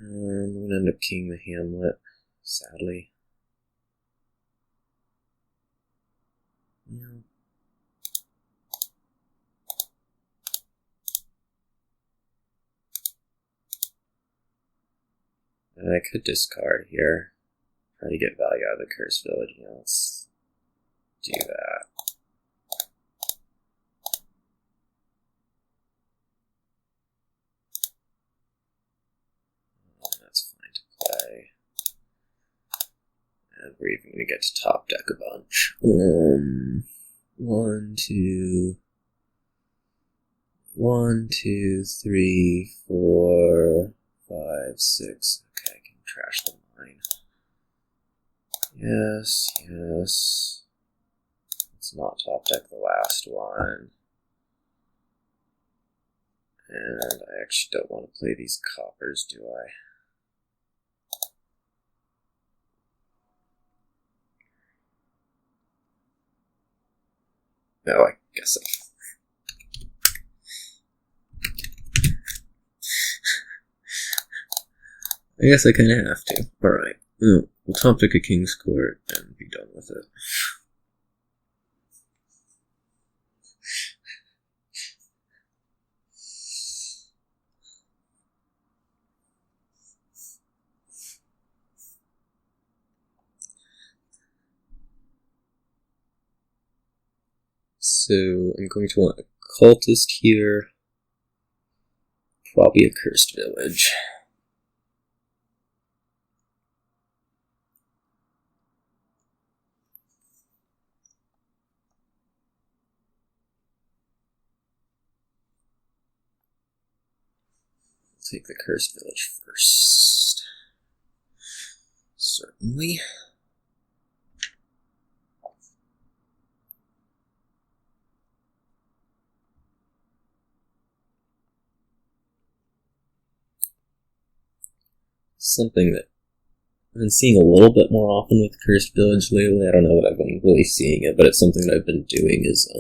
I'm going to end up kinging the Hamlet, sadly. Yeah. And I could discard here. Try to get value out of the Cursed Village. Yeah, let's do that. That's fine to play. And we're even going to get to top deck a bunch. 1, 2, 1, 2, 3, 4, 5, 6. Okay, I can trash the line. Yes, yes. Let's not top deck the last one. And I actually don't want to play these coppers, do I? No, I guess I kind of have to. Alright. We'll top deck a King's Court and be done with it. So I'm going to want a cultist here. Probably a cursed village. Take the cursed village first. Certainly. Something that I've been seeing a little bit more often with Cursed Village lately. I don't know that I've been really seeing it, but it's something that I've been doing is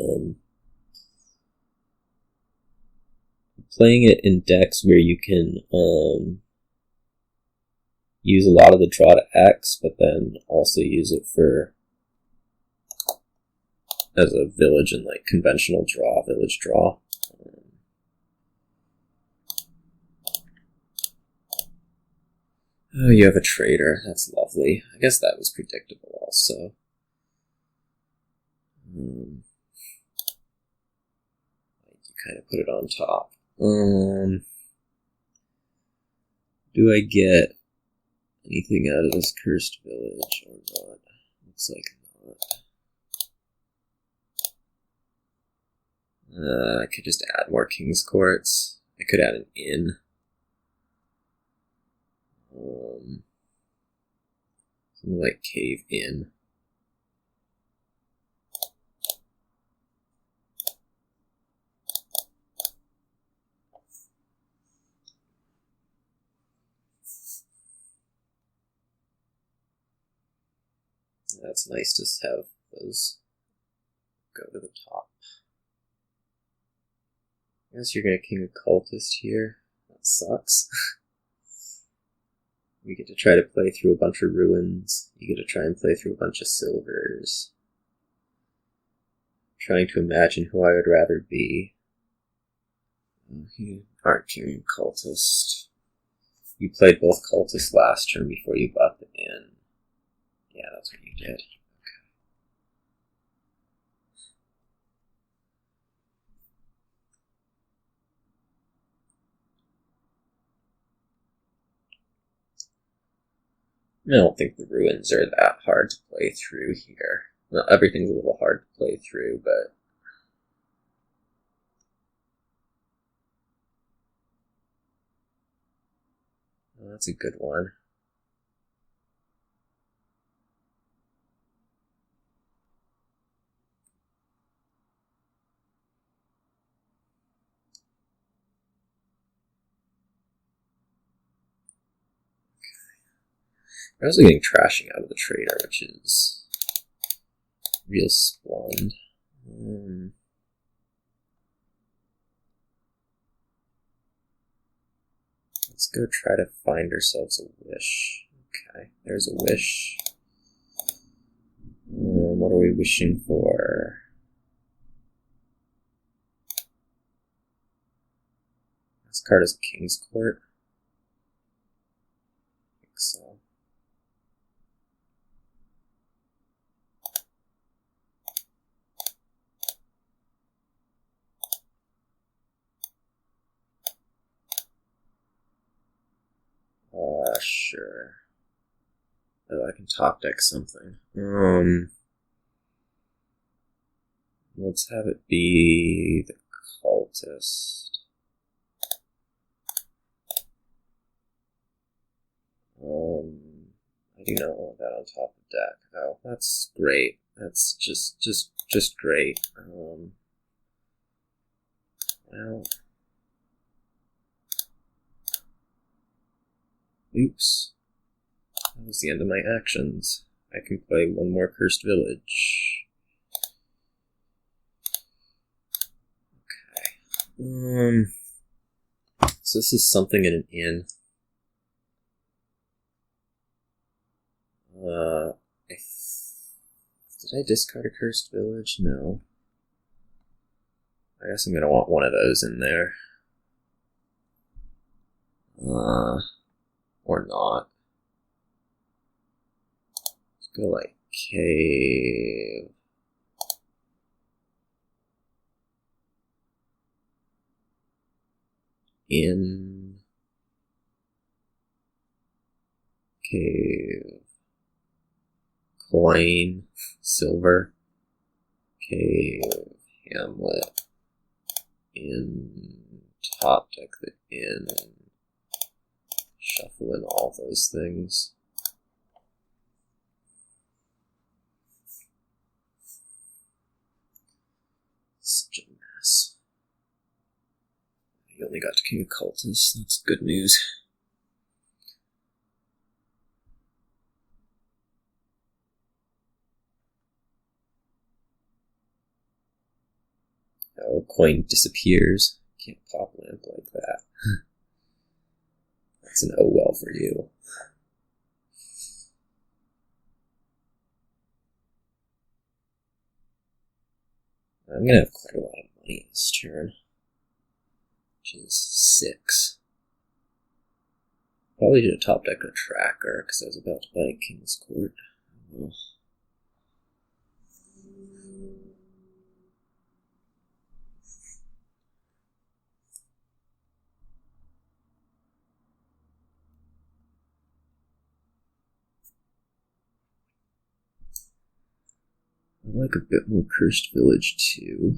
playing it in decks where you can use a lot of the draw to X, but then also use it for as a village and like conventional draw, village draw. Oh, you have a trader. That's lovely. I guess that was predictable also. You kind of put it on top. Do I get anything out of this cursed village or not? Looks like not. I could just add more King's Courts. I could add an inn. Something like Cave Inn. That's nice to have those go to the top. I guess you're gonna king a cultist here. That sucks. We get to try to play through a bunch of ruins. You get to try and play through a bunch of silvers. Trying to imagine who I would rather be. You aren't king cultist. You played both cultists last turn before you bought the inn. Yeah, that's what you did. Okay. I don't think the ruins are that hard to play through here. Well, everything's a little hard to play through, but that's a good one. I'm also getting trashing out of the trader, which is real splund. Let's go try to find ourselves a wish. Okay, there's a wish. What are we wishing for? This card is King's Court. I think so. Sure. Oh, I can top deck something. Let's have it be the cultist. I do not want that on top of deck. Oh, that's great. That's just great. Well. Oops. That was the end of my actions. I can play one more Cursed Village. Okay. So this is something in an inn. Did I discard a Cursed Village? No. I guess I'm gonna want one of those in there. Or not. Let's go like cave. in cave, coin, silver, cave, hamlet, in, top deck the inn, shuffle in all those things. Such a mess. You only got to King of Cultists, that's good news. Oh, coin disappears. Can't pop lamp like that. That's an oh well for you. I'm gonna have quite a lot of money this turn. Which is 6. Probably should have top deck a tracker, because I was about to buy King's Court. Oh. I like a bit more Cursed Village too.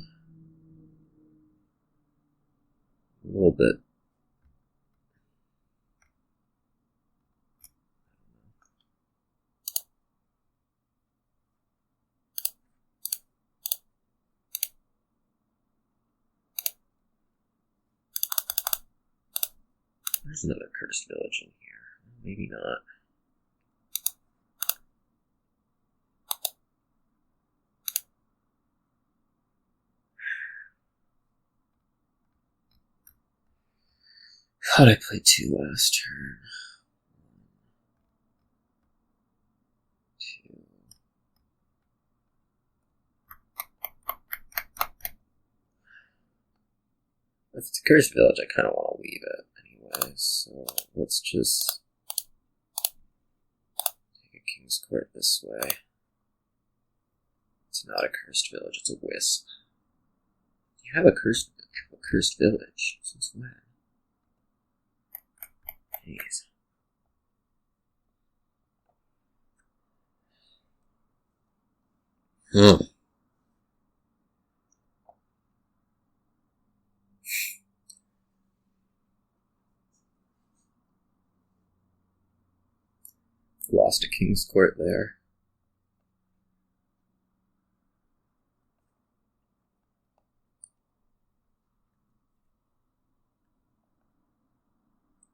A little bit. There's another Cursed Village in here. Maybe not. How'd I play 2 last turn? 2. If it's a Cursed Village, I kind of want to leave it anyway, so let's just take a King's Court this way. It's not a Cursed Village, it's a Wisp. You have a Cursed Village. Since when? Jeez. Lost a King's Court there.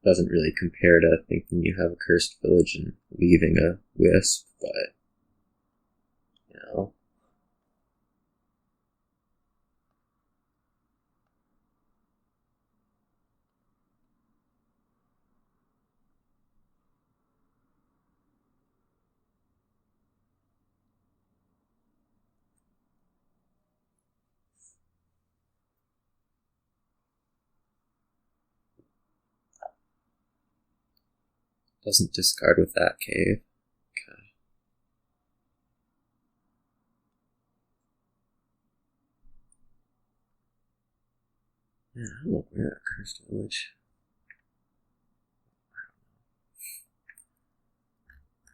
Doesn't really compare to thinking you have a Cursed Village and leaving a Wisp, but, you know. Doesn't discard with that cave. Okay. Yeah, I don't know where that Cursed Village.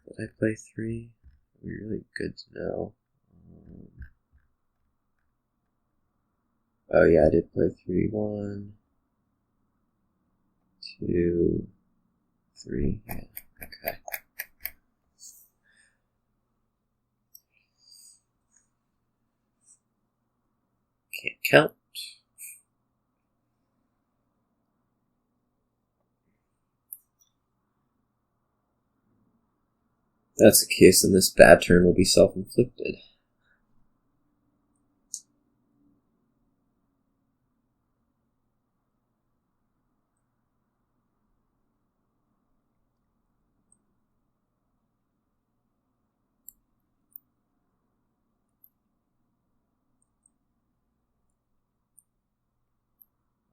Did I play 3? It'd be really good to know. Oh yeah, I did play 3. 1, 2, 3. Yeah, okay. Can't count. If that's the case, then this bad turn will be self-inflicted.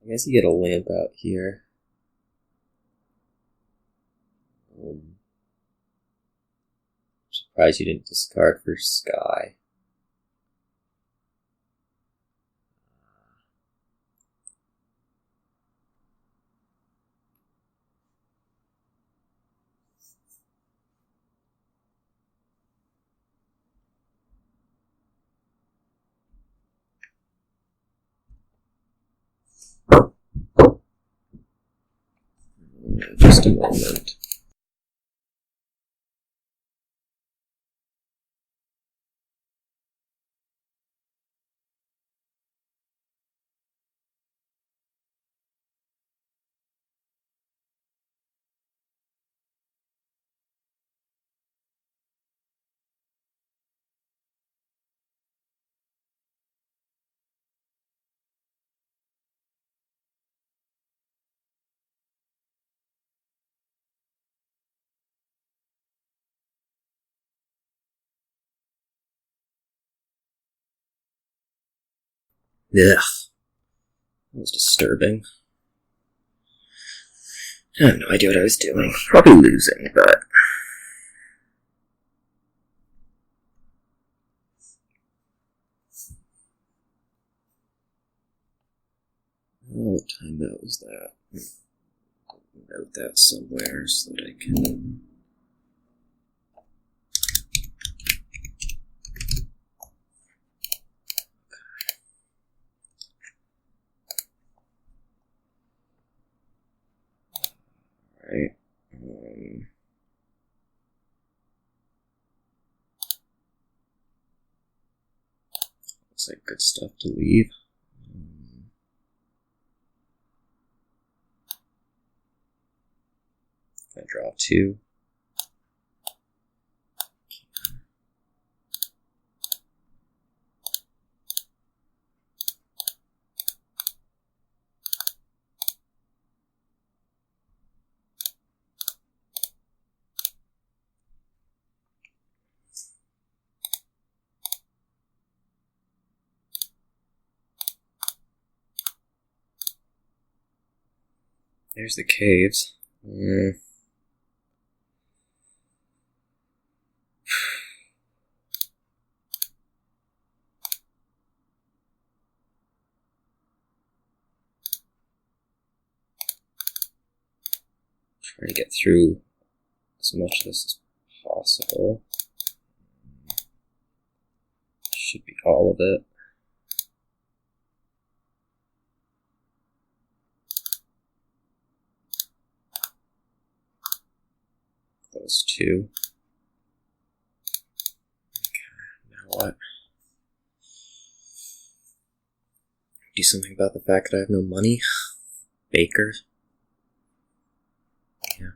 I guess you get a lamp out here. Surprised you didn't discard for Sky. a moment. Ugh. That was disturbing. I have no idea what I was doing. Probably losing, but... Oh, what timeout was that? Note that somewhere so that I can... Alright. Looks like good stuff to leave. I draw 2. There's the caves. Try to get through as much of this as possible. Should be all of it. Those 2. Okay, now what? Do something about the fact that I have no money? Beggar? Yeah.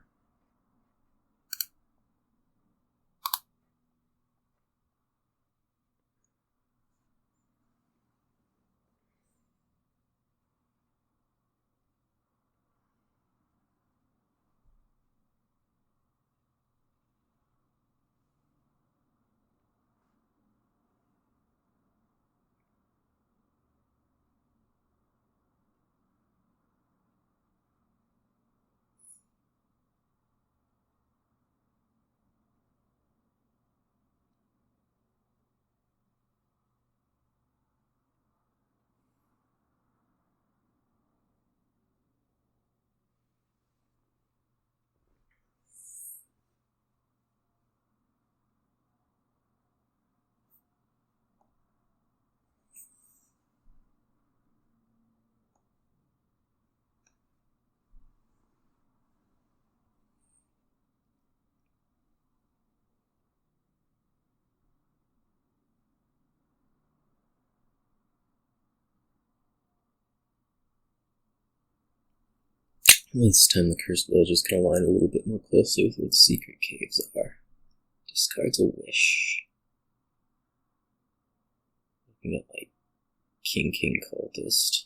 This time the cursed village is going to align a little bit more closely with what secret caves are. Discards a wish. Looking at like King cultist.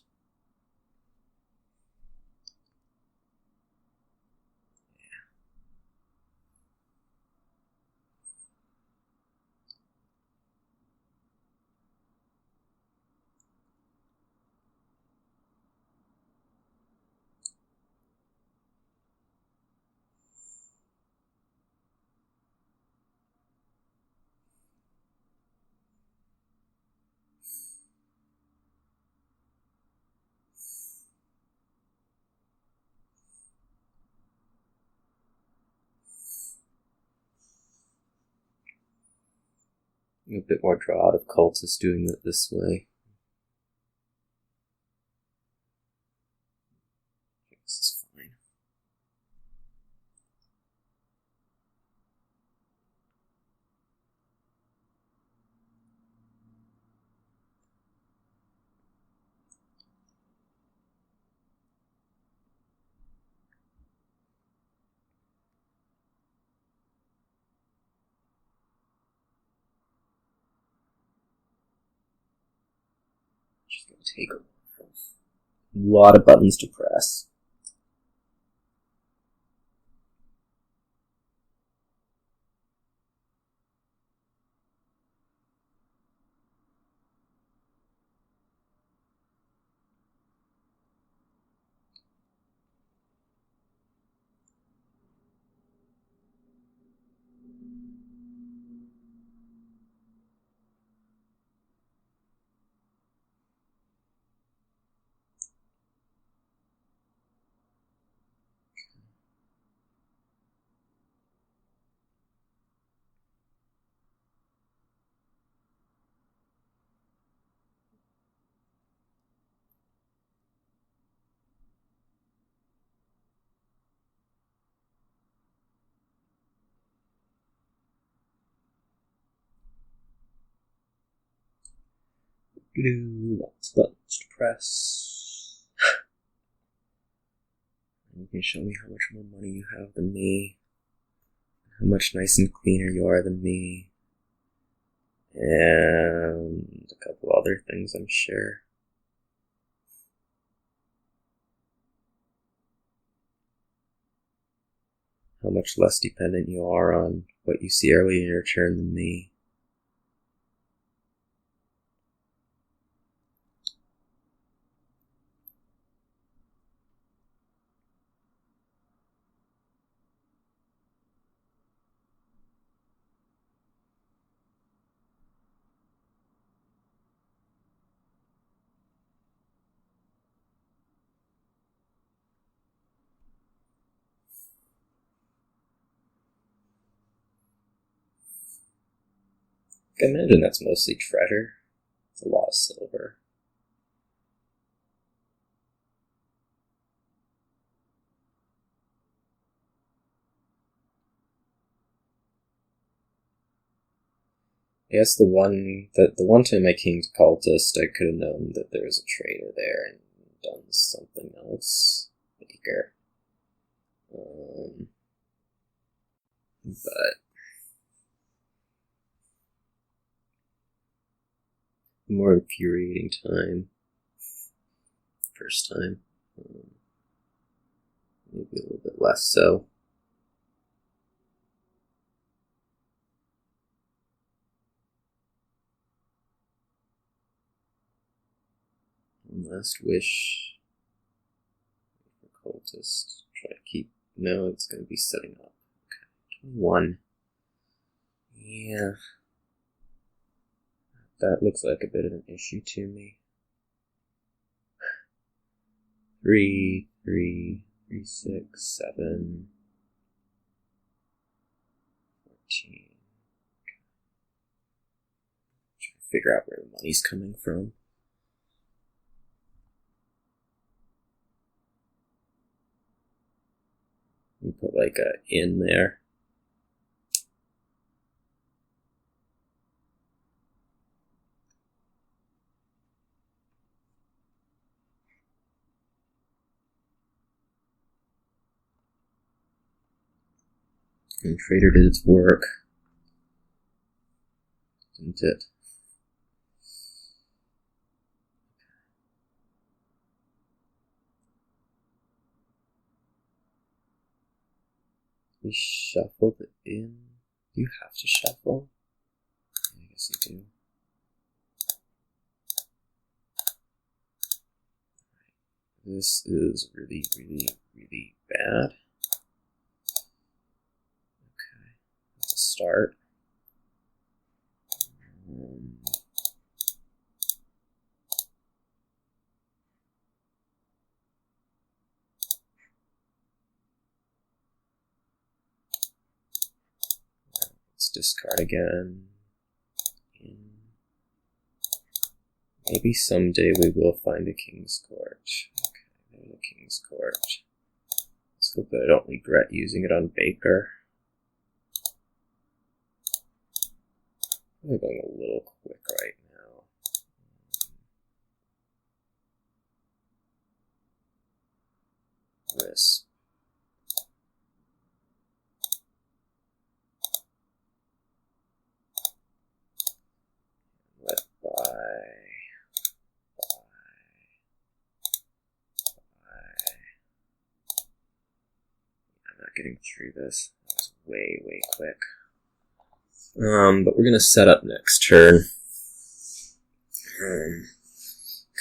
A bit more draw out of cultists doing it this way. This is fine. which is going to take a lot of buttons to press. Lots of buttons to press. You can show me how much more money you have than me, how much nice and cleaner you are than me, and a couple other things, I'm sure. How much less dependent you are on what you see early in your turn than me. I imagine that's mostly treasure. It's a lot of silver. I guess the one time I came to Cultist, I could have known that there was a trader there and done something else. Beggar. But more infuriating time. First time. Maybe a little bit less so. One last wish for Cultist. Try to keep. No, it's going to be setting up. Okay, 21. Yeah. That looks like a bit of an issue to me. 3, 3, 3, 6, 7, 14. Okay. Trying to figure out where the money's coming from. You put like a in there. And Trader did its work. Didn't it? We shuffled it in. Do you have to shuffle? I guess you do. This is really, really, really bad. Okay, that's a start. Let's discard again. Maybe someday we will find a King's Court. Okay, there's a King's Court. Let's hope that I don't regret using it on Beggar. I'm going a little quick right now. Wisp. Let buy. getting through this. That was way, way quick. But we're gonna set up next turn.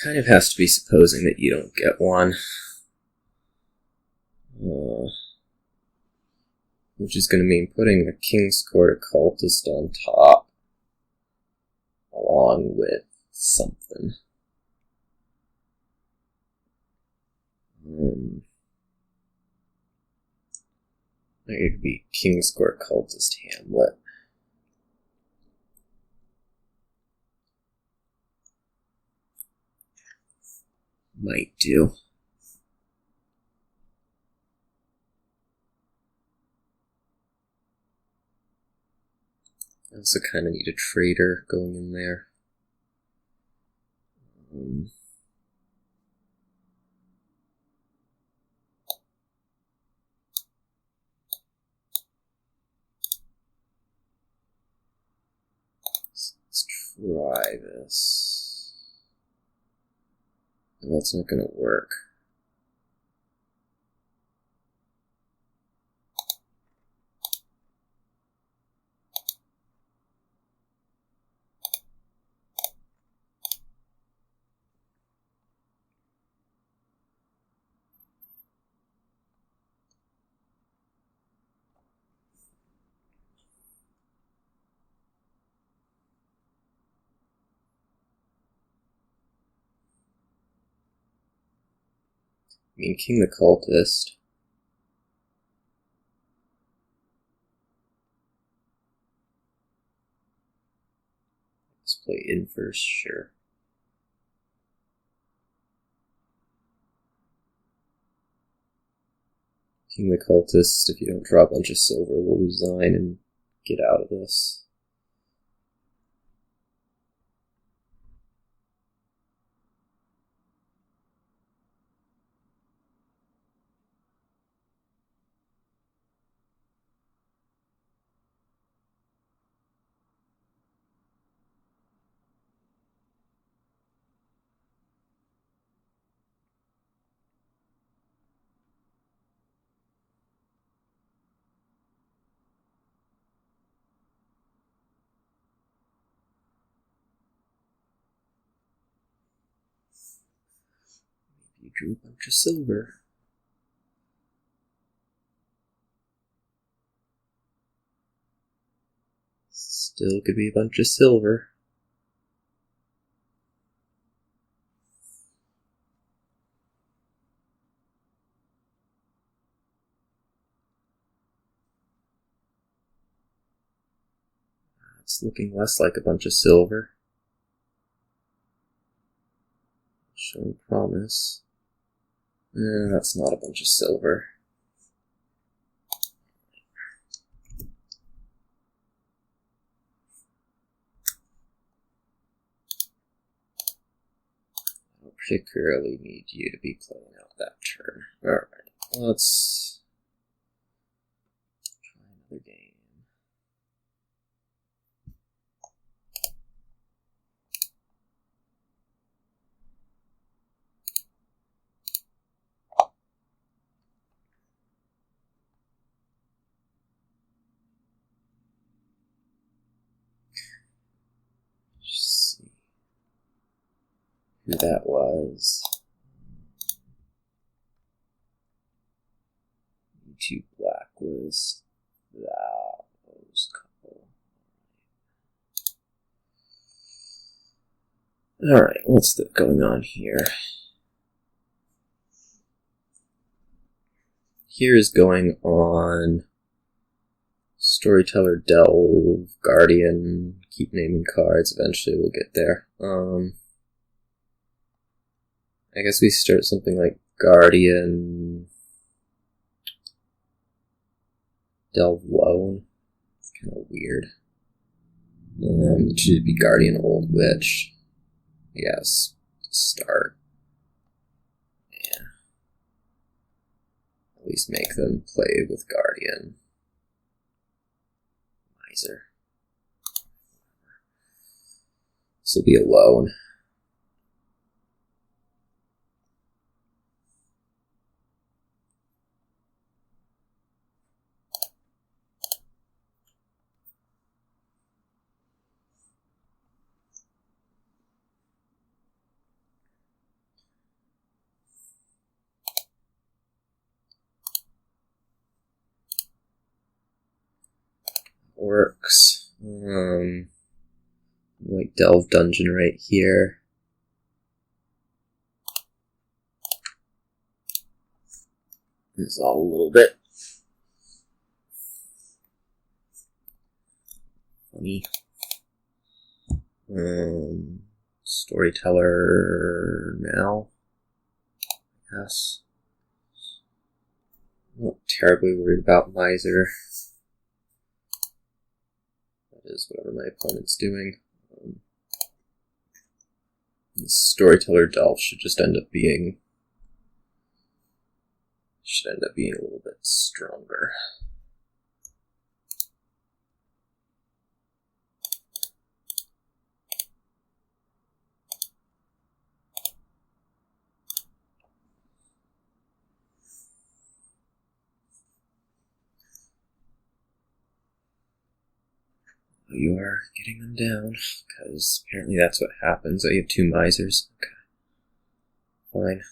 Kind of has to be supposing that you don't get one. Which is going to mean putting the King's Court Occultist on top, along with something. It could be King's Court Cultist Hamlet. Might do. I also kind of need a traitor going in there. Let's try this. That's not going to work. I mean, King the Cultist. Let's play in first, sure. King the Cultist, if you don't draw a bunch of silver, will resign and get out of this. You drew a bunch of silver. Still could be a bunch of silver. It's looking less like a bunch of silver. Showing promise. That's not a bunch of silver. I don't particularly need you to be playing out that turn. Alright, let's try another game. Who that was. YouTube blacklist. Those couple. Alright, what's going on here? Here is going on Storyteller, Delve, Guardian, keep naming cards, eventually we'll get there. I guess we start something like Guardian, Delve Lone. It's kind of weird. It should be Guardian Old Witch. Yes, to start. Yeah. At least make them play with Guardian. Miser. This will be a lone. works. Like Delve Dungeon right here. This is all a little bit funny. Storyteller now, I guess. I'm not terribly worried about Miser. That is whatever my opponent's doing. Storyteller Delve should just end up being a little bit stronger. You are getting them down, because apparently that's what happens. Oh, you have two misers. Okay. Fine.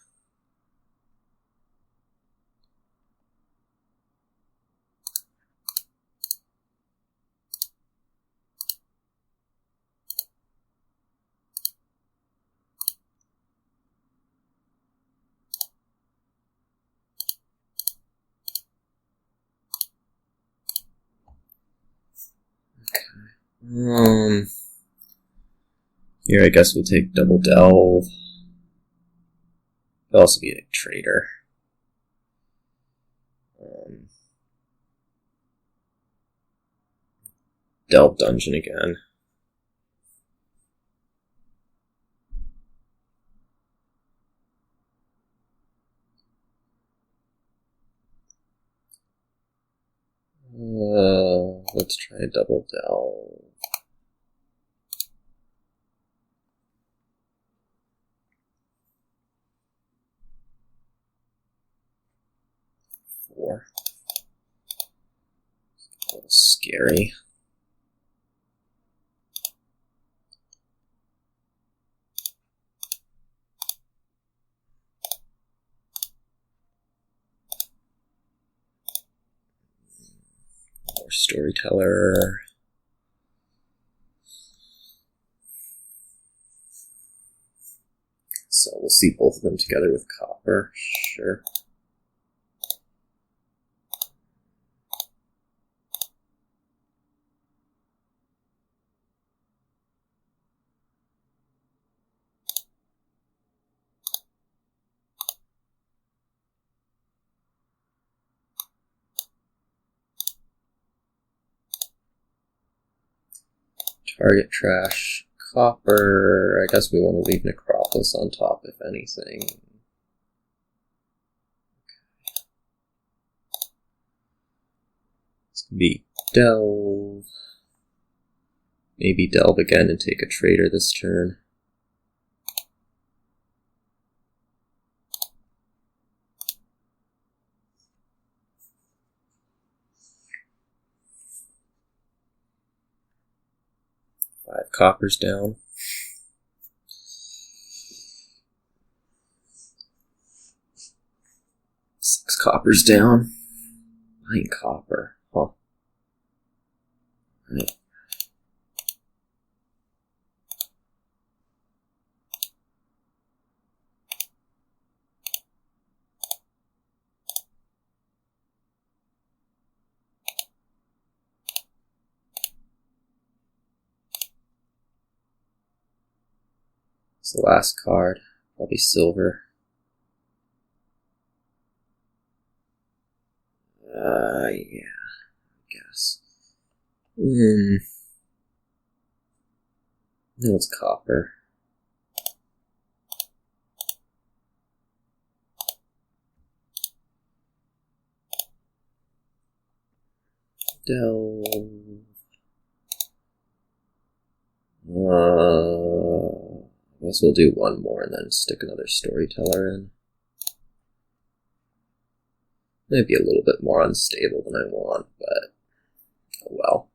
Here I guess we'll take double delve. It'll also be a trader. Delve dungeon again. Let's try a double delve. A little scary. More storyteller. So we'll see both of them together with copper. Sure. Target trash, copper. I guess we want to leave Necropolis on top, if anything. Okay. This can be delve. Maybe delve again and take a trader this turn. Five coppers down. Six coppers down. 9 copper. Huh. Right. It's the last card. Probably silver. Yeah, I guess. No, it's copper. Delve. I guess we'll do one more and then stick another storyteller in. Maybe a little bit more unstable than I want, but oh well.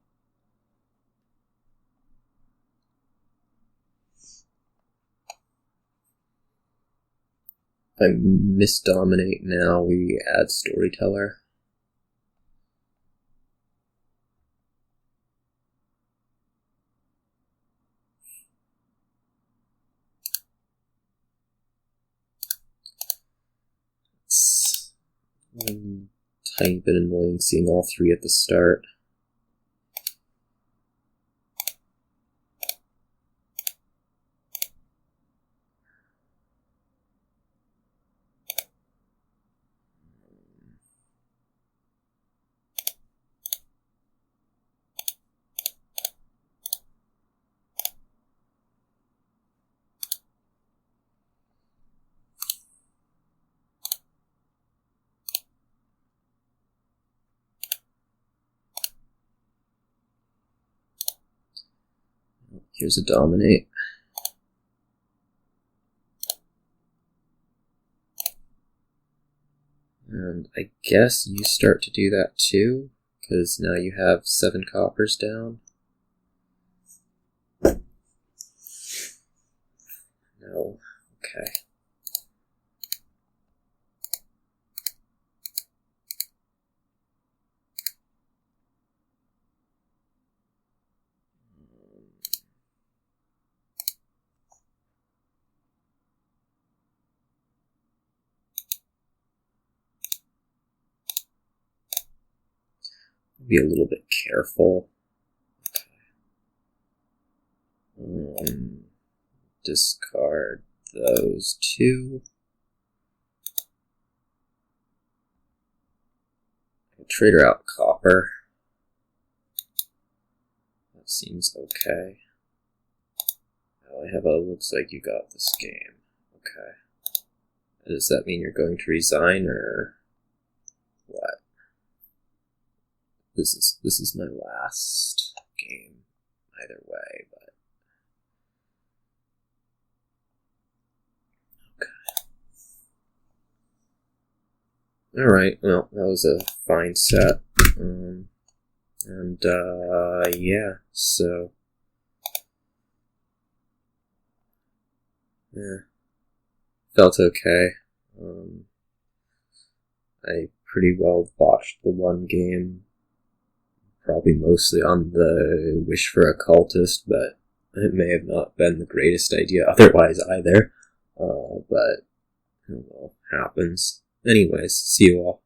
If I misdominate now, we add storyteller. Tiny bit annoying seeing all three at the start. Here's a dominate. And I guess you start to do that too, because now you have 7 coppers down. No. Okay. Be a little bit careful. Discard those 2. Trader out copper. That seems okay. I have a looks like you got this game. Okay. Does that mean you're going to resign or what? This is my last game either way, but okay. Alright, well, that was a fine set. Yeah, so yeah. Felt okay. I pretty well botched the one game. Probably mostly on the wish for a cultist, but it may have not been the greatest idea otherwise either. But, well, happens. Anyways, see you all.